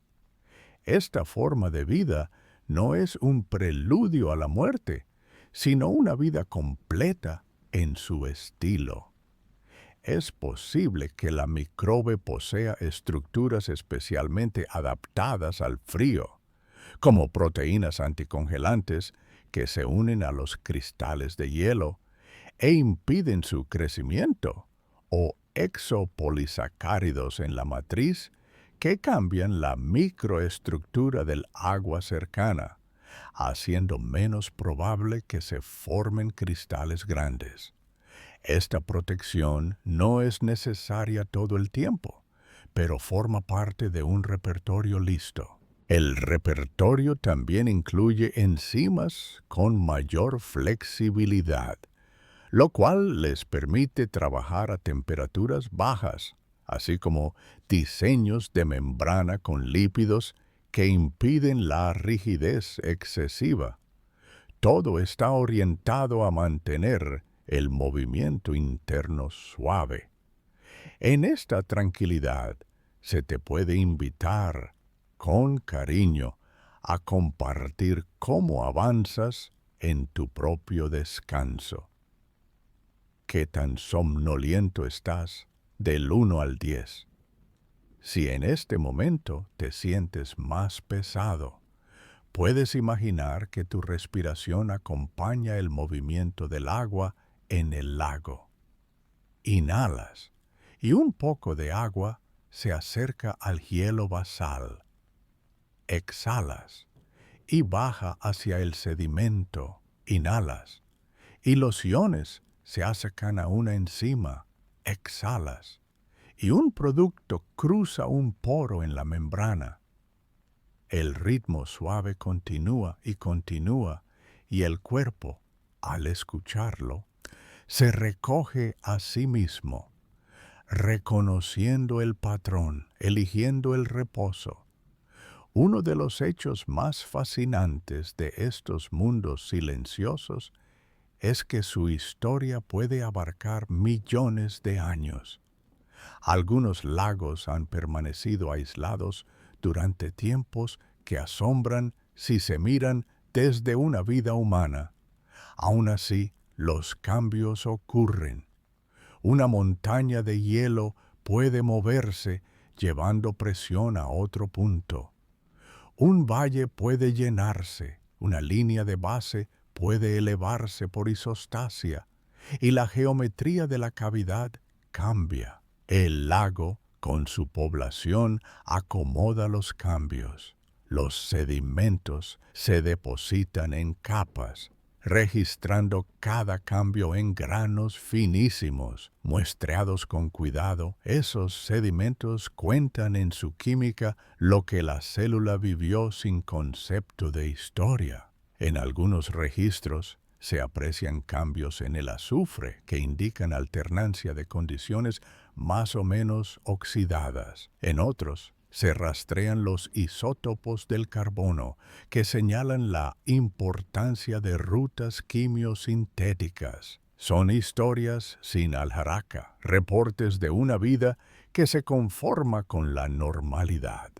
Esta forma de vida no es un preludio a la muerte, sino una vida completa en su estilo. Es posible que la microbe posea estructuras especialmente adaptadas al frío, como proteínas anticongelantes que se unen a los cristales de hielo e impiden su crecimiento, o exopolisacáridos en la matriz que cambian la microestructura del agua cercana, haciendo menos probable que se formen cristales grandes. Esta protección no es necesaria todo el tiempo, pero forma parte de un repertorio listo. El repertorio también incluye enzimas con mayor flexibilidad, lo cual les permite trabajar a temperaturas bajas, así como diseños de membrana con lípidos que impiden la rigidez excesiva. Todo está orientado a mantener el movimiento interno suave. En esta tranquilidad se te puede invitar con cariño a compartir cómo avanzas en tu propio descanso. ¿Qué tan somnoliento estás del 1 al 10? Si en este momento te sientes más pesado, puedes imaginar que tu respiración acompaña el movimiento del agua en el lago. Inhalas y un poco de agua se acerca al hielo basal. Exhalas y baja hacia el sedimento. Inhalas y los iones se acercan a una enzima. Exhalas y un producto cruza un poro en la membrana. El ritmo suave continúa y el cuerpo, al escucharlo, se recoge a sí mismo, reconociendo el patrón, eligiendo el reposo. Uno de los hechos más fascinantes de estos mundos silenciosos es que su historia puede abarcar millones de años. Algunos lagos han permanecido aislados durante tiempos que asombran si se miran desde una vida humana. Aún así, los cambios ocurren. Una montaña de hielo puede moverse llevando presión a otro punto. Un valle puede llenarse, una línea de base puede elevarse por isostasia, y la geometría de la cavidad cambia. El lago, con su población, acomoda los cambios. Los sedimentos se depositan en capas, registrando cada cambio en granos finísimos. Muestreados con cuidado, esos sedimentos cuentan en su química lo que la célula vivió sin concepto de historia. En algunos registros se aprecian cambios en el azufre que indican alternancia de condiciones más o menos oxidadas. En otros, se rastrean los isótopos del carbono que señalan la importancia de rutas quimiosintéticas. Son historias sin alharaka, reportes de una vida que se conforma con la normalidad.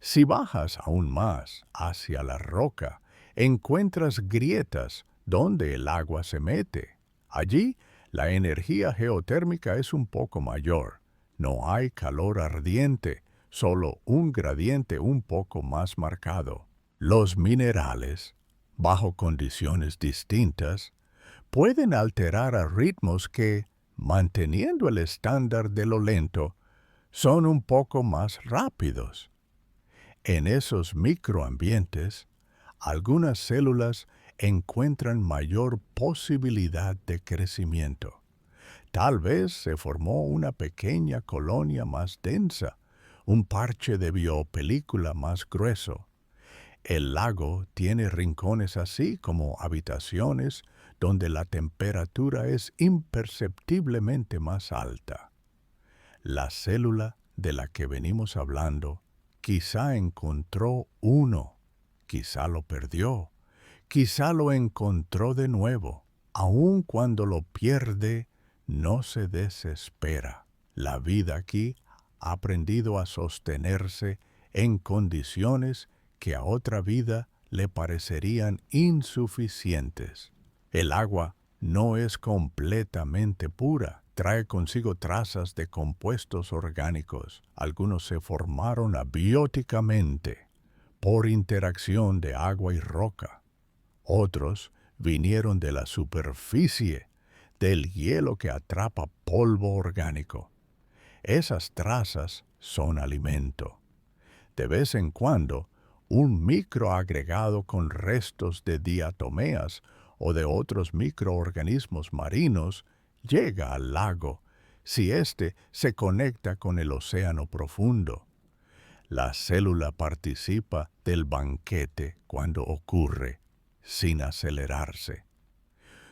Si bajas aún más hacia la roca, encuentras grietas donde el agua se mete. Allí, la energía geotérmica es un poco mayor. No hay calor ardiente, solo un gradiente un poco más marcado. Los minerales, bajo condiciones distintas, pueden alterar a ritmos que, manteniendo el estándar de lo lento, son un poco más rápidos. En esos microambientes, algunas células encuentran mayor posibilidad de crecimiento. Tal vez se formó una pequeña colonia más densa, un parche de biopelícula más grueso. El lago tiene rincones así como habitaciones donde la temperatura es imperceptiblemente más alta. La célula de la que venimos hablando quizá encontró uno, quizá lo perdió, quizá lo encontró de nuevo. Aun cuando lo pierde, no se desespera. La vida aquí ha aprendido a sostenerse en condiciones que a otra vida le parecerían insuficientes. El agua no es completamente pura. Trae consigo trazas de compuestos orgánicos. Algunos se formaron abióticamente por interacción de agua y roca. Otros vinieron de la superficie, del hielo que atrapa polvo orgánico. Esas trazas son alimento. De vez en cuando, un microagregado con restos de diatomeas o de otros microorganismos marinos llega al lago, si éste se conecta con el océano profundo. La célula participa del banquete cuando ocurre, sin acelerarse.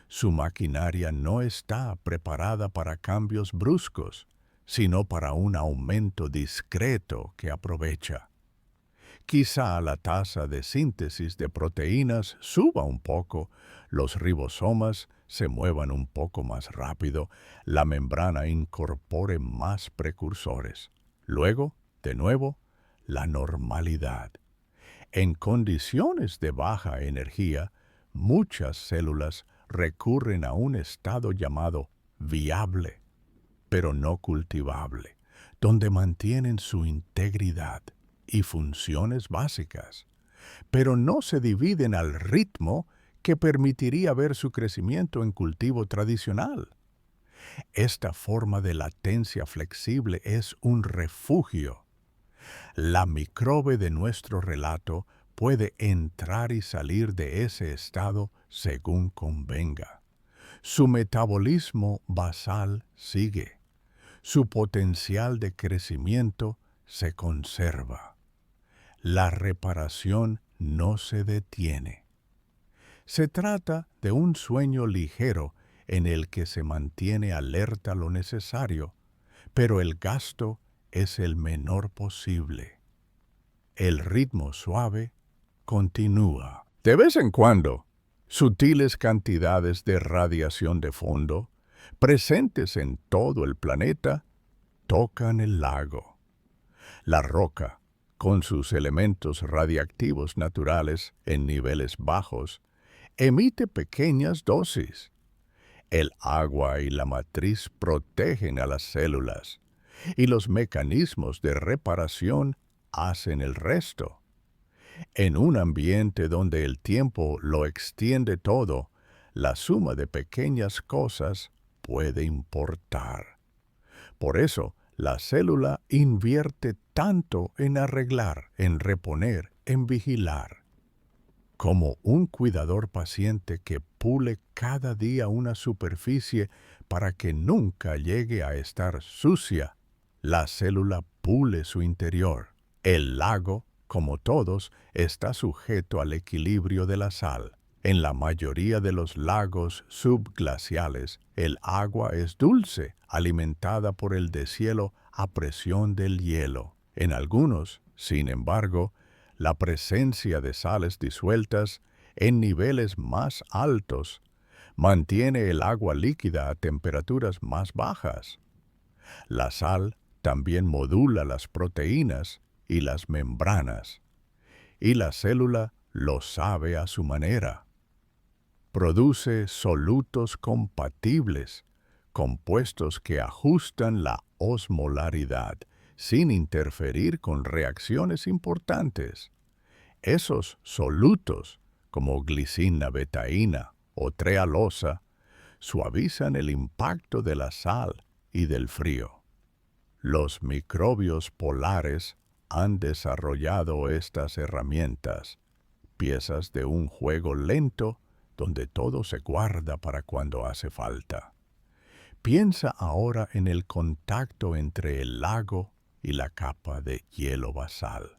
Su maquinaria no está preparada para cambios bruscos, sino para un aumento discreto que aprovecha. Quizá la tasa de síntesis de proteínas suba un poco, los ribosomas se muevan un poco más rápido, la membrana incorpore más precursores. Luego, de nuevo, la normalidad. En condiciones de baja energía, muchas células recurren a un estado llamado viable, pero no cultivable, donde mantienen su integridad y funciones básicas, pero no se dividen al ritmo que permitiría ver su crecimiento en cultivo tradicional. Esta forma de latencia flexible es un refugio. La microbe de nuestro relato puede entrar y salir de ese estado según convenga. Su metabolismo basal sigue. Su potencial de crecimiento se conserva. La reparación no se detiene. Se trata de un sueño ligero en el que se mantiene alerta lo necesario, pero el gasto es el menor posible. El ritmo suave continúa. De vez en cuando, sutiles cantidades de radiación de fondo, presentes en todo el planeta, tocan el lago. La roca, con sus elementos radiactivos naturales en niveles bajos, emite pequeñas dosis. El agua y la matriz protegen a las células, y los mecanismos de reparación hacen el resto. En un ambiente donde el tiempo lo extiende todo, la suma de pequeñas cosas puede importar. Por eso, la célula invierte tanto en arreglar, en reponer, en vigilar. Como un cuidador paciente que pule cada día una superficie para que nunca llegue a estar sucia, la célula pule su interior. El lago, como todos, está sujeto al equilibrio de la sal. En la mayoría de los lagos subglaciales, el agua es dulce, alimentada por el deshielo a presión del hielo. En algunos, sin embargo, la presencia de sales disueltas en niveles más altos mantiene el agua líquida a temperaturas más bajas. La sal también modula las proteínas y las membranas, y la célula lo sabe a su manera. Produce solutos compatibles, compuestos que ajustan la osmolaridad sin interferir con reacciones importantes. Esos solutos, como glicina betaína o trealosa, suavizan el impacto de la sal y del frío. Los microbios polares han desarrollado estas herramientas, piezas de un juego lento donde todo se guarda para cuando hace falta. Piensa ahora en el contacto entre el lago y la capa de hielo basal.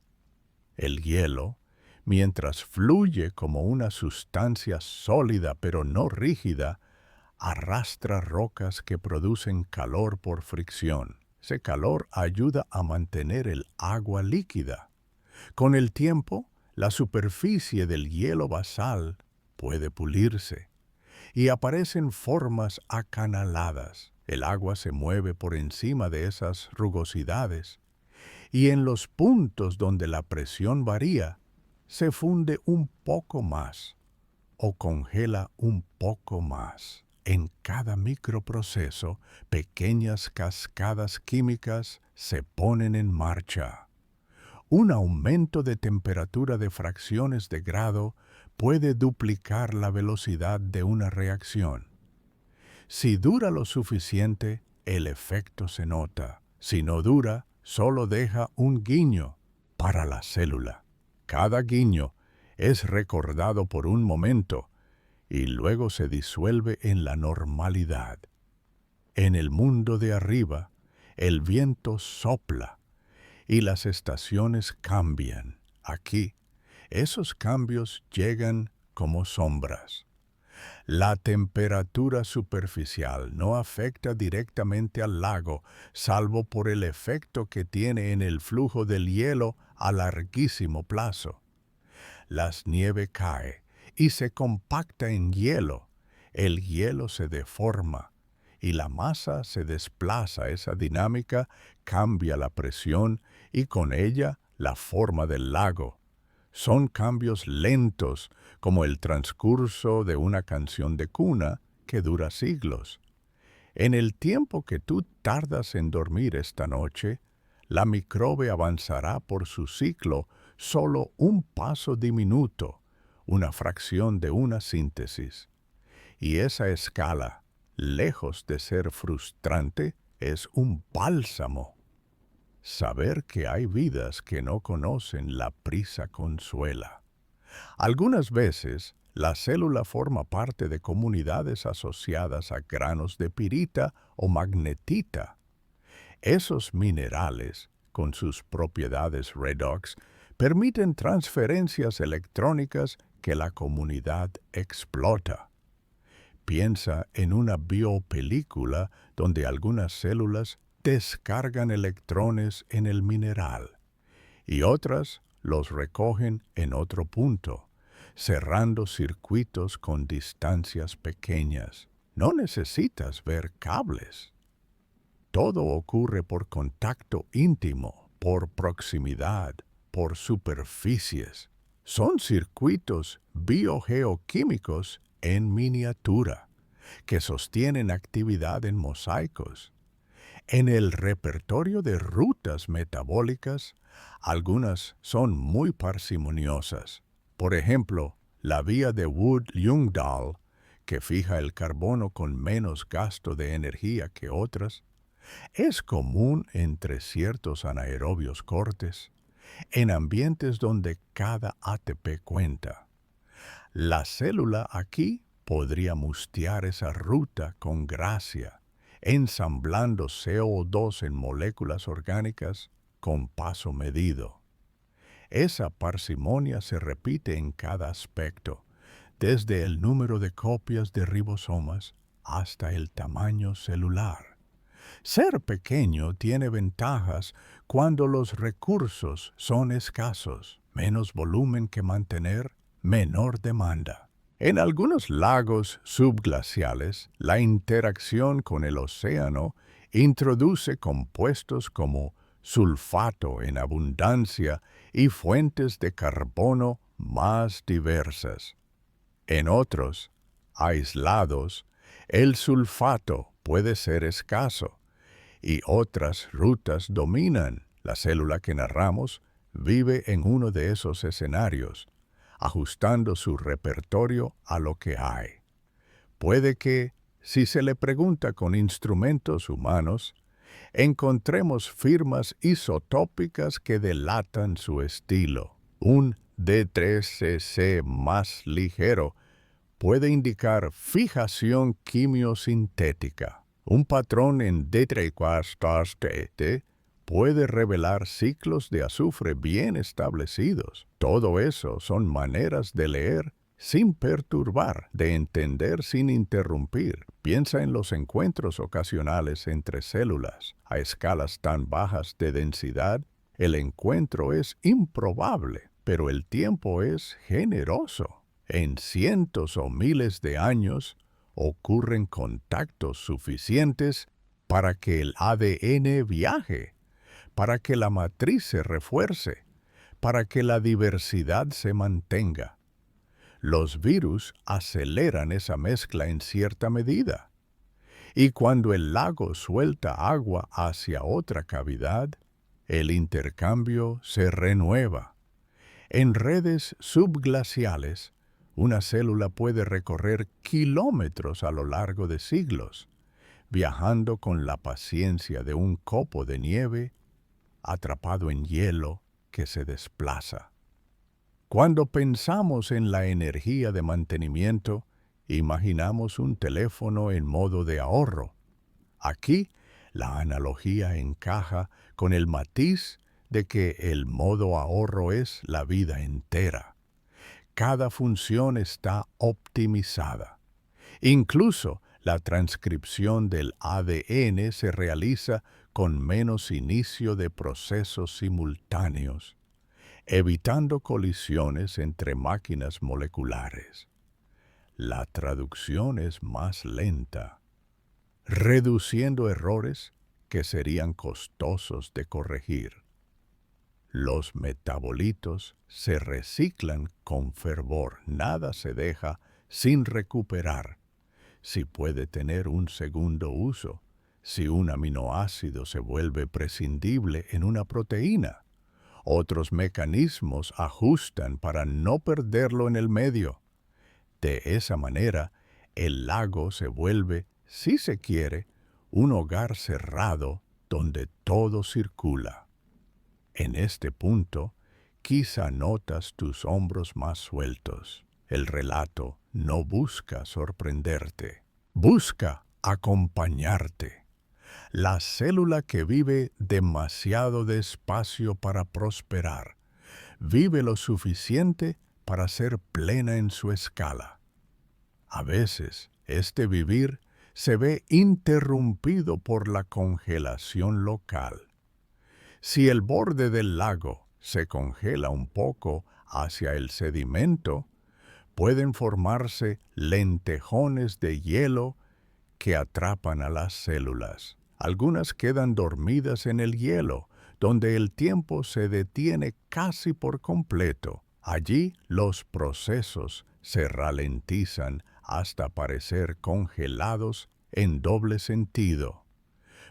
El hielo, mientras fluye como una sustancia sólida pero no rígida, arrastra rocas que producen calor por fricción. Ese calor ayuda a mantener el agua líquida. Con el tiempo, la superficie del hielo basal puede pulirse y aparecen formas acanaladas. El agua se mueve por encima de esas rugosidades y en los puntos donde la presión varía, se funde un poco más o congela un poco más. En cada microproceso, pequeñas cascadas químicas se ponen en marcha. Un aumento de temperatura de fracciones de grado puede duplicar la velocidad de una reacción. Si dura lo suficiente, el efecto se nota. Si no dura, solo deja un guiño para la célula. Cada guiño es recordado por un momento y luego se disuelve en la normalidad. En el mundo de arriba, el viento sopla y las estaciones cambian. Aquí, esos cambios llegan como sombras. La temperatura superficial no afecta directamente al lago, salvo por el efecto que tiene en el flujo del hielo a larguísimo plazo. La nieve cae y se compacta en hielo. El hielo se deforma y la masa se desplaza. Esa dinámica cambia la presión y con ella la forma del lago. Son cambios lentos, como el transcurso de una canción de cuna que dura siglos. En el tiempo que tú tardas en dormir esta noche, la microbe avanzará por su ciclo solo un paso diminuto, una fracción de una síntesis. Y esa escala, lejos de ser frustrante, es un bálsamo. Saber que hay vidas que no conocen la prisa consuela. Algunas veces, la célula forma parte de comunidades asociadas a granos de pirita o magnetita. Esos minerales, con sus propiedades redox, permiten transferencias electrónicas que la comunidad explota. Piensa en una biopelícula donde algunas células descargan electrones en el mineral y otras los recogen en otro punto, cerrando circuitos con distancias pequeñas. No necesitas ver cables. Todo ocurre por contacto íntimo, por proximidad, por superficies. Son circuitos biogeoquímicos en miniatura, que sostienen actividad en mosaicos. En el repertorio de rutas metabólicas, algunas son muy parsimoniosas. Por ejemplo, la vía de Wood-Ljungdahl, que fija el carbono con menos gasto de energía que otras, es común entre ciertos anaerobios cortes, en ambientes donde cada ATP cuenta. La célula aquí podría mustear esa ruta con gracia, ensamblando CO2 en moléculas orgánicas con paso medido. Esa parsimonia se repite en cada aspecto, desde el número de copias de ribosomas hasta el tamaño celular. Ser pequeño tiene ventajas cuando los recursos son escasos, menos volumen que mantener, menor demanda. En algunos lagos subglaciales, la interacción con el océano introduce compuestos como sulfato en abundancia y fuentes de carbono más diversas. En otros, aislados, el sulfato puede ser escaso y otras rutas dominan. La célula que narramos vive en uno de esos escenarios, ajustando su repertorio a lo que hay. Puede que, si se le pregunta con instrumentos humanos, encontremos firmas isotópicas que delatan su estilo. Un D3CC más ligero puede indicar fijación quimiosintética. Un patrón en D3-4-T puede revelar ciclos de azufre bien establecidos. Todo eso son maneras de leer sin perturbar, de entender sin interrumpir. Piensa en los encuentros ocasionales entre células. A escalas tan bajas de densidad, el encuentro es improbable, pero el tiempo es generoso. En cientos o miles de años ocurren contactos suficientes para que el ADN viaje, para que la matriz se refuerce, para que la diversidad se mantenga. Los virus aceleran esa mezcla en cierta medida. Y cuando el lago suelta agua hacia otra cavidad, el intercambio se renueva. En redes subglaciales, una célula puede recorrer kilómetros a lo largo de siglos, viajando con la paciencia de un copo de nieve atrapado en hielo que se desplaza. Cuando pensamos en la energía de mantenimiento, imaginamos un teléfono en modo de ahorro. Aquí, la analogía encaja con el matiz de que el modo ahorro es la vida entera. Cada función está optimizada. Incluso la transcripción del ADN se realiza con menos inicio de procesos simultáneos, evitando colisiones entre máquinas moleculares. La traducción es más lenta, reduciendo errores que serían costosos de corregir. Los metabolitos se reciclan con fervor, nada se deja sin recuperar. Si puede tener un segundo uso, si un aminoácido se vuelve prescindible en una proteína, otros mecanismos ajustan para no perderlo en el medio. De esa manera, el lago se vuelve, si se quiere, un hogar cerrado donde todo circula. En este punto, quizá notas tus hombros más sueltos. El relato no busca sorprenderte, busca acompañarte. La célula que vive demasiado despacio para prosperar, vive lo suficiente para ser plena en su escala. A veces, este vivir se ve interrumpido por la congelación local. Si el borde del lago se congela un poco hacia el sedimento, pueden formarse lentejones de hielo que atrapan a las células. Algunas quedan dormidas en el hielo, donde el tiempo se detiene casi por completo. Allí los procesos se ralentizan hasta parecer congelados en doble sentido.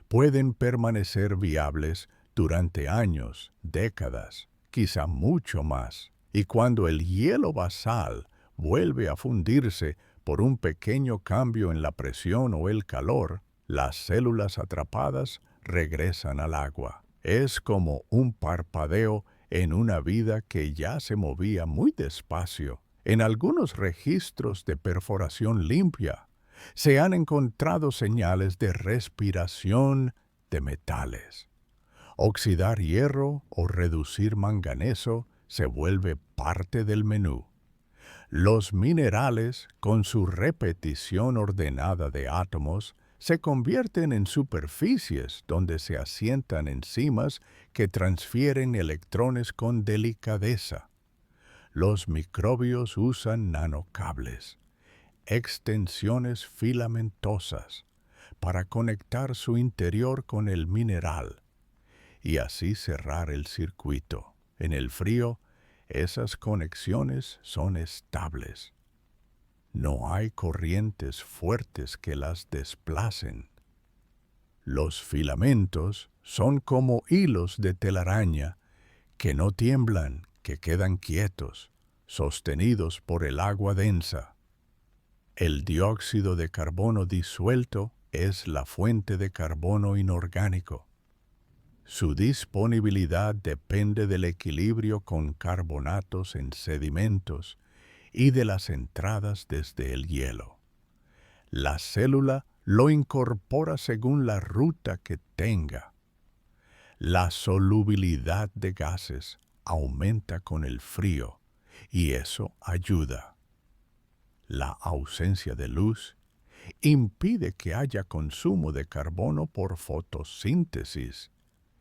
Pueden permanecer viables durante años, décadas, quizá mucho más. Y cuando el hielo basal vuelve a fundirse por un pequeño cambio en la presión o el calor, las células atrapadas regresan al agua. Es como un parpadeo en una vida que ya se movía muy despacio. En algunos registros de perforación limpia, se han encontrado señales de respiración de metales. Oxidar hierro o reducir manganeso se vuelve parte del menú. Los minerales, con su repetición ordenada de átomos, se convierten en superficies donde se asientan enzimas que transfieren electrones con delicadeza. Los microbios usan nanocables, extensiones filamentosas, para conectar su interior con el mineral y así cerrar el circuito. En el frío, esas conexiones son estables. No hay corrientes fuertes que las desplacen. Los filamentos son como hilos de telaraña que no tiemblan, que quedan quietos, sostenidos por el agua densa. El dióxido de carbono disuelto es la fuente de carbono inorgánico. Su disponibilidad depende del equilibrio con carbonatos en sedimentos y de las entradas desde el hielo. La célula lo incorpora según la ruta que tenga. La solubilidad de gases aumenta con el frío y eso ayuda. La ausencia de luz impide que haya consumo de carbono por fotosíntesis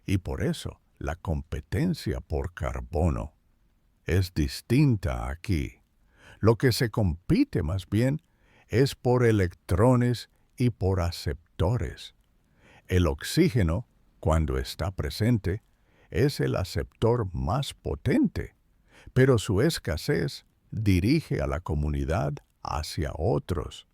y por eso la competencia por carbono es distinta aquí. Lo que se compite más bien es por electrones y por aceptores. El oxígeno, cuando está presente, es el aceptor más potente, pero su escasez dirige a la comunidad hacia otros,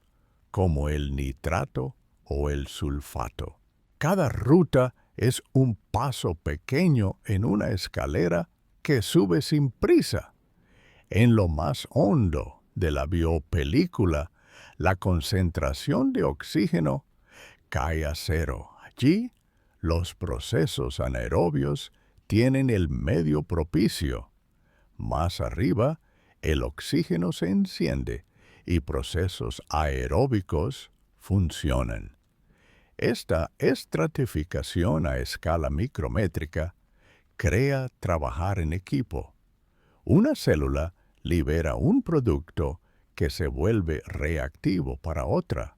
como el nitrato o el sulfato. Cada ruta es un paso pequeño en una escalera que sube sin prisa. En lo más hondo de la biopelícula, la concentración de oxígeno cae a cero. Allí, los procesos anaerobios tienen el medio propicio. Más arriba, el oxígeno se enciende y procesos aeróbicos funcionan. Esta estratificación a escala micrométrica crea trabajar en equipo. Una célula libera un producto que se vuelve reactivo para otra.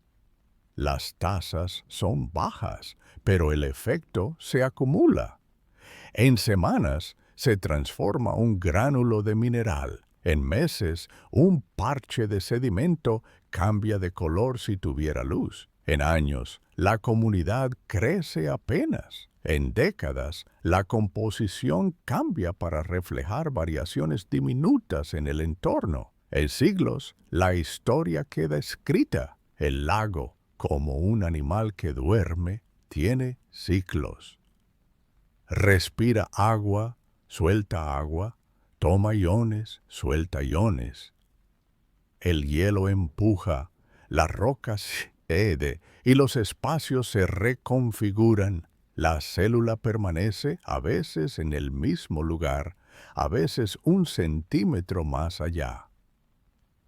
Las tasas son bajas, pero el efecto se acumula. En semanas se transforma un gránulo de mineral. En meses, un parche de sedimento cambia de color si tuviera luz. En años, la comunidad crece apenas. En décadas, la composición cambia para reflejar variaciones diminutas en el entorno. En siglos, la historia queda escrita. El lago, como un animal que duerme, tiene ciclos. Respira agua, suelta agua, toma iones, suelta iones. El hielo empuja, la roca cede y los espacios se reconfiguran. La célula permanece a veces en el mismo lugar, a veces 1 centímetro más allá.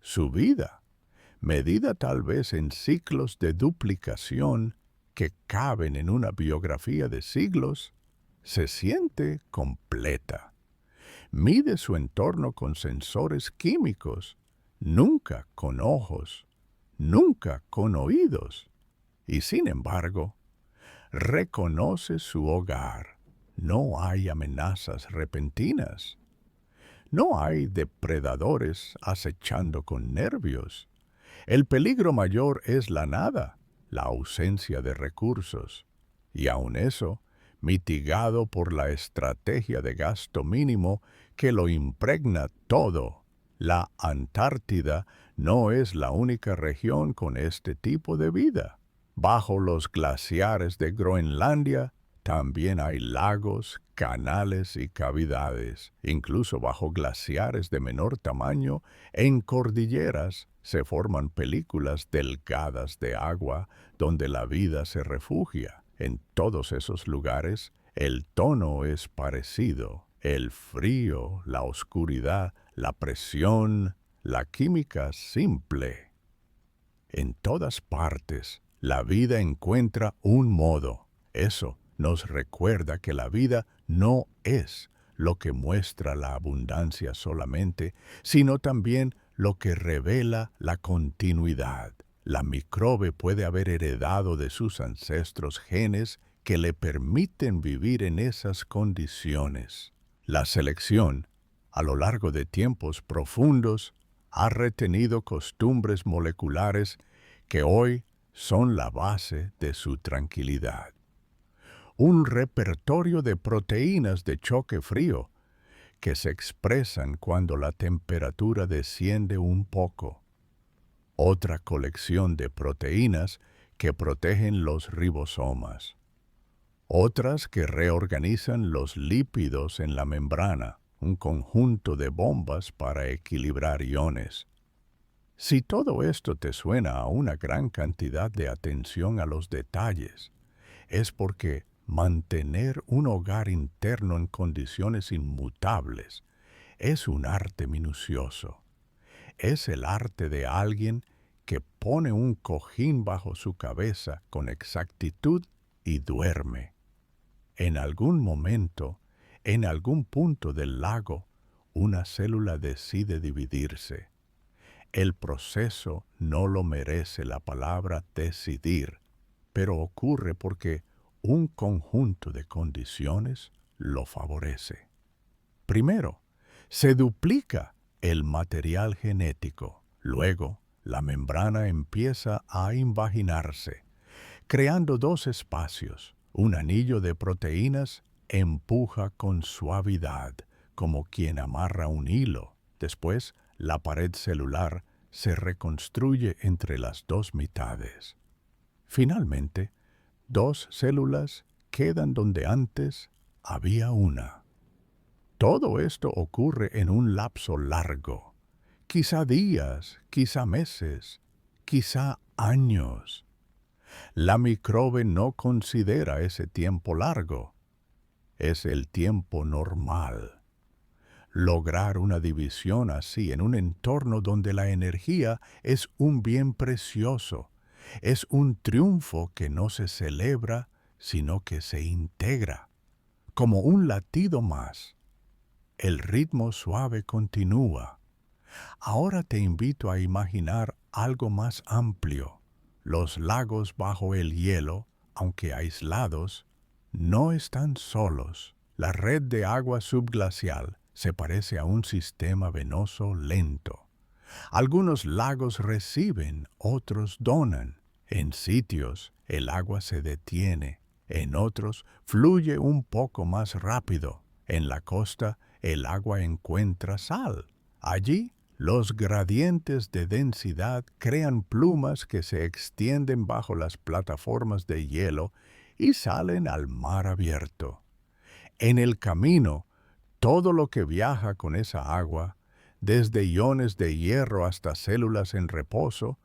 Su vida, medida tal vez en ciclos de duplicación que caben en una biografía de siglos, se siente completa. Mide su entorno con sensores químicos, nunca con ojos, nunca con oídos. Y sin embargo, reconoce su hogar. No hay amenazas repentinas. No hay depredadores acechando con nervios. El peligro mayor es la nada, la ausencia de recursos. Y aun eso, mitigado por la estrategia de gasto mínimo que lo impregna todo. La Antártida no es la única región con este tipo de vida. Bajo los glaciares de Groenlandia también hay lagos, canales y cavidades. Incluso bajo glaciares de menor tamaño, en cordilleras se forman películas delgadas de agua donde la vida se refugia. En todos esos lugares, el tono es parecido. El frío, la oscuridad, la presión, la química simple. En todas partes, la vida encuentra un modo. Eso nos recuerda que la vida no es lo que muestra la abundancia solamente, sino también lo que revela la continuidad. La microbe puede haber heredado de sus ancestros genes que le permiten vivir en esas condiciones. La selección, a lo largo de tiempos profundos, ha retenido costumbres moleculares que hoy son la base de su tranquilidad. Un repertorio de proteínas de choque frío que se expresan cuando la temperatura desciende un poco. Otra colección de proteínas que protegen los ribosomas. Otras que reorganizan los lípidos en la membrana, un conjunto de bombas para equilibrar iones. Si todo esto te suena a una gran cantidad de atención a los detalles, es porque mantener un hogar interno en condiciones inmutables es un arte minucioso. Es el arte de alguien que pone un cojín bajo su cabeza con exactitud y duerme. En algún momento, en algún punto del lago, una célula decide dividirse. El proceso no lo merece la palabra decidir, pero ocurre porque un conjunto de condiciones lo favorece. Primero, se duplica el material genético. Luego, la membrana empieza a invaginarse, creando dos espacios. Un anillo de proteínas empuja con suavidad, como quien amarra un hilo. Después, la pared celular se reconstruye entre las dos mitades. Finalmente, dos células quedan donde antes había una. Todo esto ocurre en un lapso largo, quizá días, quizá meses, quizá años. La microbe no considera ese tiempo largo, es el tiempo normal. Lograr una división así en un entorno donde la energía es un bien precioso Es un triunfo que no se celebra, sino que se integra, como un latido más. El ritmo suave continúa. Ahora te invito a imaginar algo más amplio. Los lagos bajo el hielo, aunque aislados, no están solos. La red de agua subglacial se parece a un sistema venoso lento. Algunos lagos reciben, otros donan. En sitios el agua se detiene, en otros fluye un poco más rápido. En la costa el agua encuentra sal. Allí los gradientes de densidad crean plumas que se extienden bajo las plataformas de hielo y salen al mar abierto. En el camino, todo lo que viaja con esa agua, desde iones de hierro hasta células en reposo,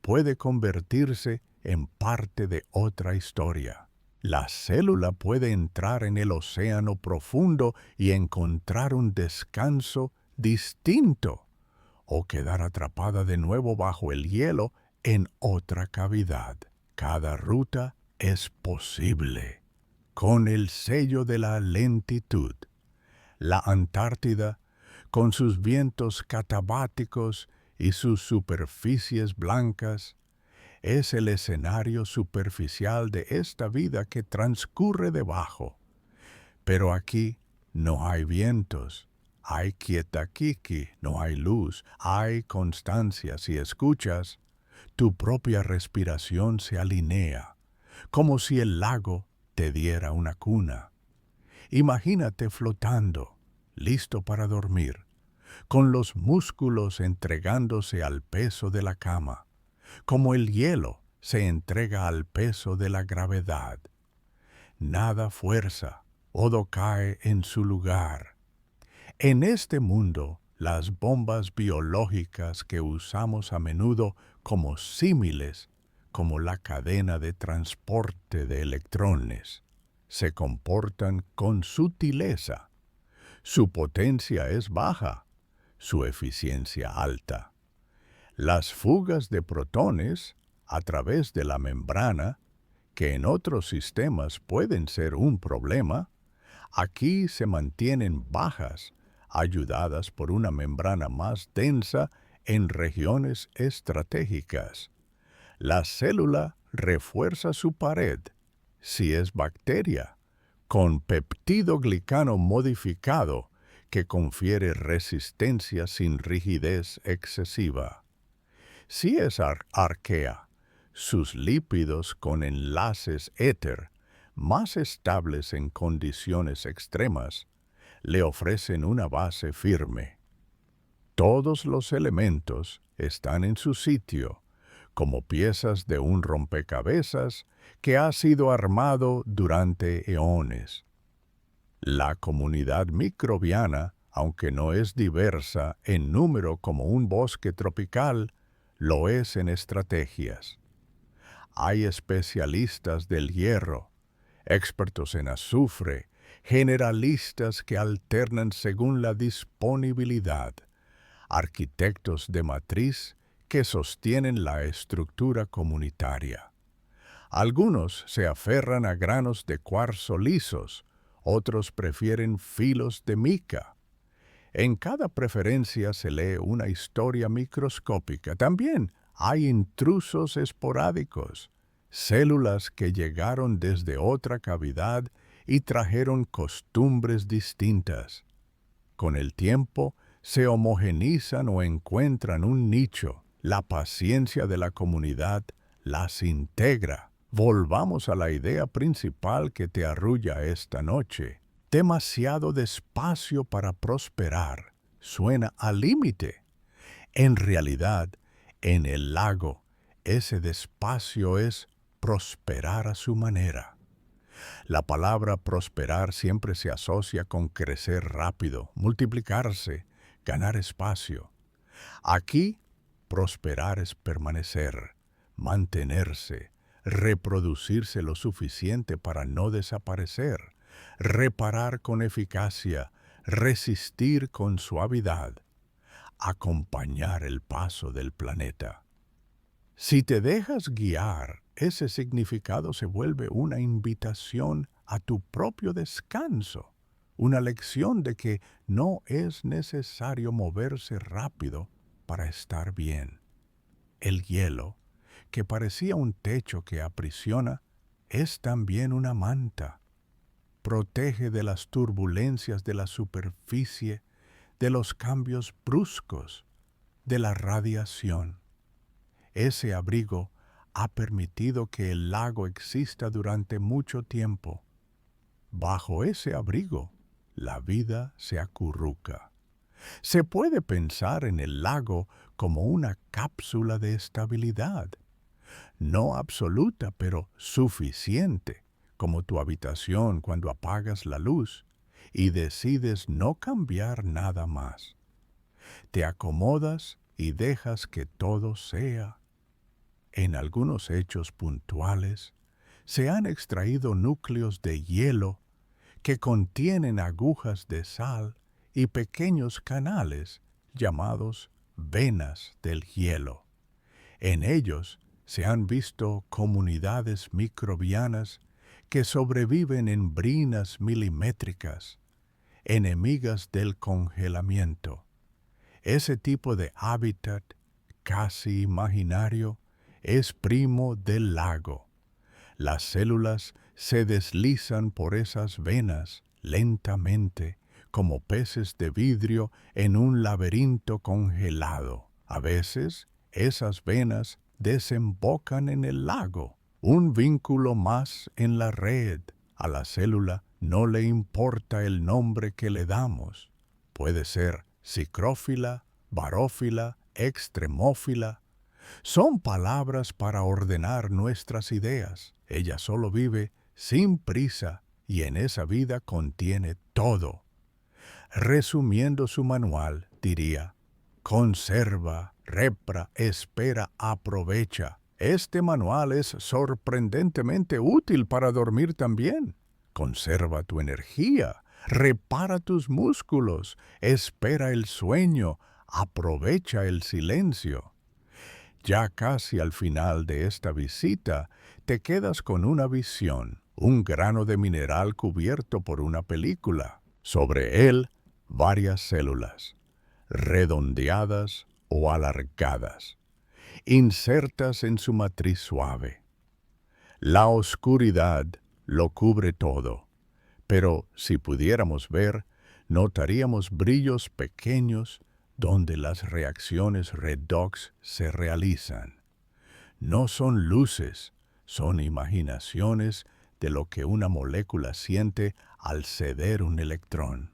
puede convertirse en parte de otra historia. La célula puede entrar en el océano profundo y encontrar un descanso distinto, o quedar atrapada de nuevo bajo el hielo en otra cavidad. Cada ruta es posible, con el sello de la lentitud. La Antártida, con sus vientos catabáticos y sus superficies blancas, es el escenario superficial de esta vida que transcurre debajo. Pero aquí no hay vientos, hay quietaquiqui, no hay luz, hay constancia. Si escuchas, tu propia respiración se alinea, como si el lago te diera una cuna. Imagínate flotando, listo para dormir, con los músculos entregándose al peso de la cama, como el hielo se entrega al peso de la gravedad. Nada fuerza, todo cae en su lugar. En este mundo, las bombas biológicas que usamos a menudo como símiles, como la cadena de transporte de electrones, se comportan con sutileza. Su potencia es baja, su eficiencia alta. Las fugas de protones a través de la membrana, que en otros sistemas pueden ser un problema, aquí se mantienen bajas, ayudadas por una membrana más densa en regiones estratégicas. La célula refuerza su pared, si es bacteria, con peptidoglicano modificado que confiere resistencia sin rigidez excesiva. Si es arquea, sus lípidos con enlaces éter, más estables en condiciones extremas, le ofrecen una base firme. Todos los elementos están en su sitio, como piezas de un rompecabezas que ha sido armado durante eones. La comunidad microbiana, aunque no es diversa en número como un bosque tropical, lo es en estrategias. Hay especialistas del hierro, expertos en azufre, generalistas que alternan según la disponibilidad, arquitectos de matriz que sostienen la estructura comunitaria. Algunos se aferran a granos de cuarzo lisos, otros prefieren filos de mica. En cada preferencia se lee una historia microscópica. También hay intrusos esporádicos, células que llegaron desde otra cavidad y trajeron costumbres distintas. Con el tiempo se homogenizan o encuentran un nicho. La paciencia de la comunidad las integra. Volvamos a la idea principal que te arrulla esta noche. Demasiado despacio para prosperar suena al límite. En realidad, en el lago, ese despacio es prosperar a su manera. La palabra prosperar siempre se asocia con crecer rápido, multiplicarse, ganar espacio. Aquí, prosperar es permanecer, mantenerse, reproducirse lo suficiente para no desaparecer, reparar con eficacia, resistir con suavidad, acompañar el paso del planeta. Si te dejas guiar, ese significado se vuelve una invitación a tu propio descanso, una lección de que no es necesario moverse rápido para estar bien. El hielo, que parecía un techo que aprisiona, es también una manta. Protege de las turbulencias de la superficie, de los cambios bruscos, de la radiación. Ese abrigo ha permitido que el lago exista durante mucho tiempo. Bajo ese abrigo, la vida se acurruca. Se puede pensar en el lago como una cápsula de estabilidad, no absoluta, pero suficiente, como tu habitación cuando apagas la luz y decides no cambiar nada más. Te acomodas y dejas que todo sea. En algunos hechos puntuales, se han extraído núcleos de hielo que contienen agujas de sal y pequeños canales llamados venas del hielo. En ellos se han visto comunidades microbianas que sobreviven en brinas milimétricas, enemigas del congelamiento. Ese tipo de hábitat, casi imaginario, es primo del lago. Las células se deslizan por esas venas lentamente, como peces de vidrio en un laberinto congelado. A veces, esas venas desembocan en el lago, un vínculo más en la red. A la célula no le importa el nombre que le damos. Puede ser psicrófila, barófila, extremófila. Son palabras para ordenar nuestras ideas. Ella solo vive sin prisa y en esa vida contiene todo. Resumiendo su manual, diría: conserva, repra, espera, aprovecha. Este manual es sorprendentemente útil para dormir también. Conserva tu energía, repara tus músculos, espera el sueño, aprovecha el silencio. Ya casi al final de esta visita, te quedas con una visión, un grano de mineral cubierto por una película. Sobre él, varias células, redondeadas o alargadas, insertas en su matriz suave. La oscuridad lo cubre todo, pero si pudiéramos ver, notaríamos brillos pequeños donde las reacciones redox se realizan. No son luces, son imaginaciones de lo que una molécula siente al ceder un electrón.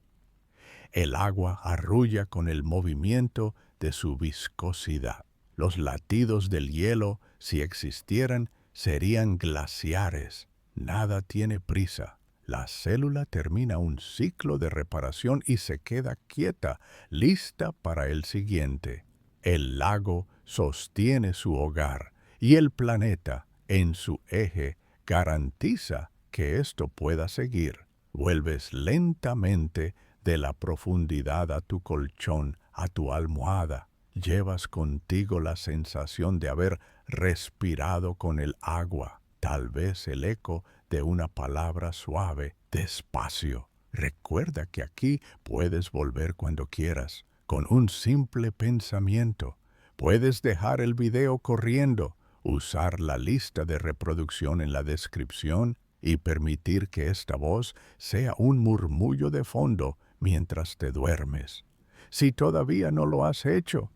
El agua arrulla con el movimiento de su viscosidad. Los latidos del hielo, si existieran, serían glaciares. Nada tiene prisa. La célula termina un ciclo de reparación y se queda quieta, lista para el siguiente. El lago sostiene su hogar y el planeta, en su eje, garantiza que esto pueda seguir. Vuelves lentamente de la profundidad a tu colchón, a tu almohada. Llevas contigo la sensación de haber respirado con el agua, tal vez el eco de una palabra suave, despacio. Recuerda que aquí puedes volver cuando quieras, con un simple pensamiento. Puedes dejar el video corriendo, usar la lista de reproducción en la descripción y permitir que esta voz sea un murmullo de fondo mientras te duermes. Si todavía no lo has hecho,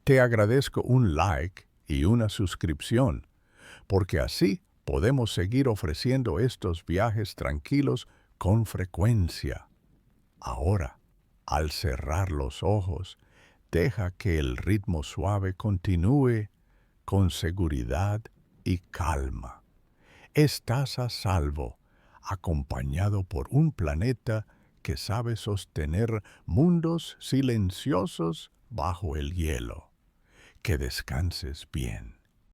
te agradezco un like y una suscripción, porque así podemos seguir ofreciendo estos viajes tranquilos con frecuencia. Ahora, al cerrar los ojos, deja que el ritmo suave continúe con seguridad y calma. Estás a salvo, acompañado por un planeta que sabe sostener mundos silenciosos bajo el hielo. Que descanses bien.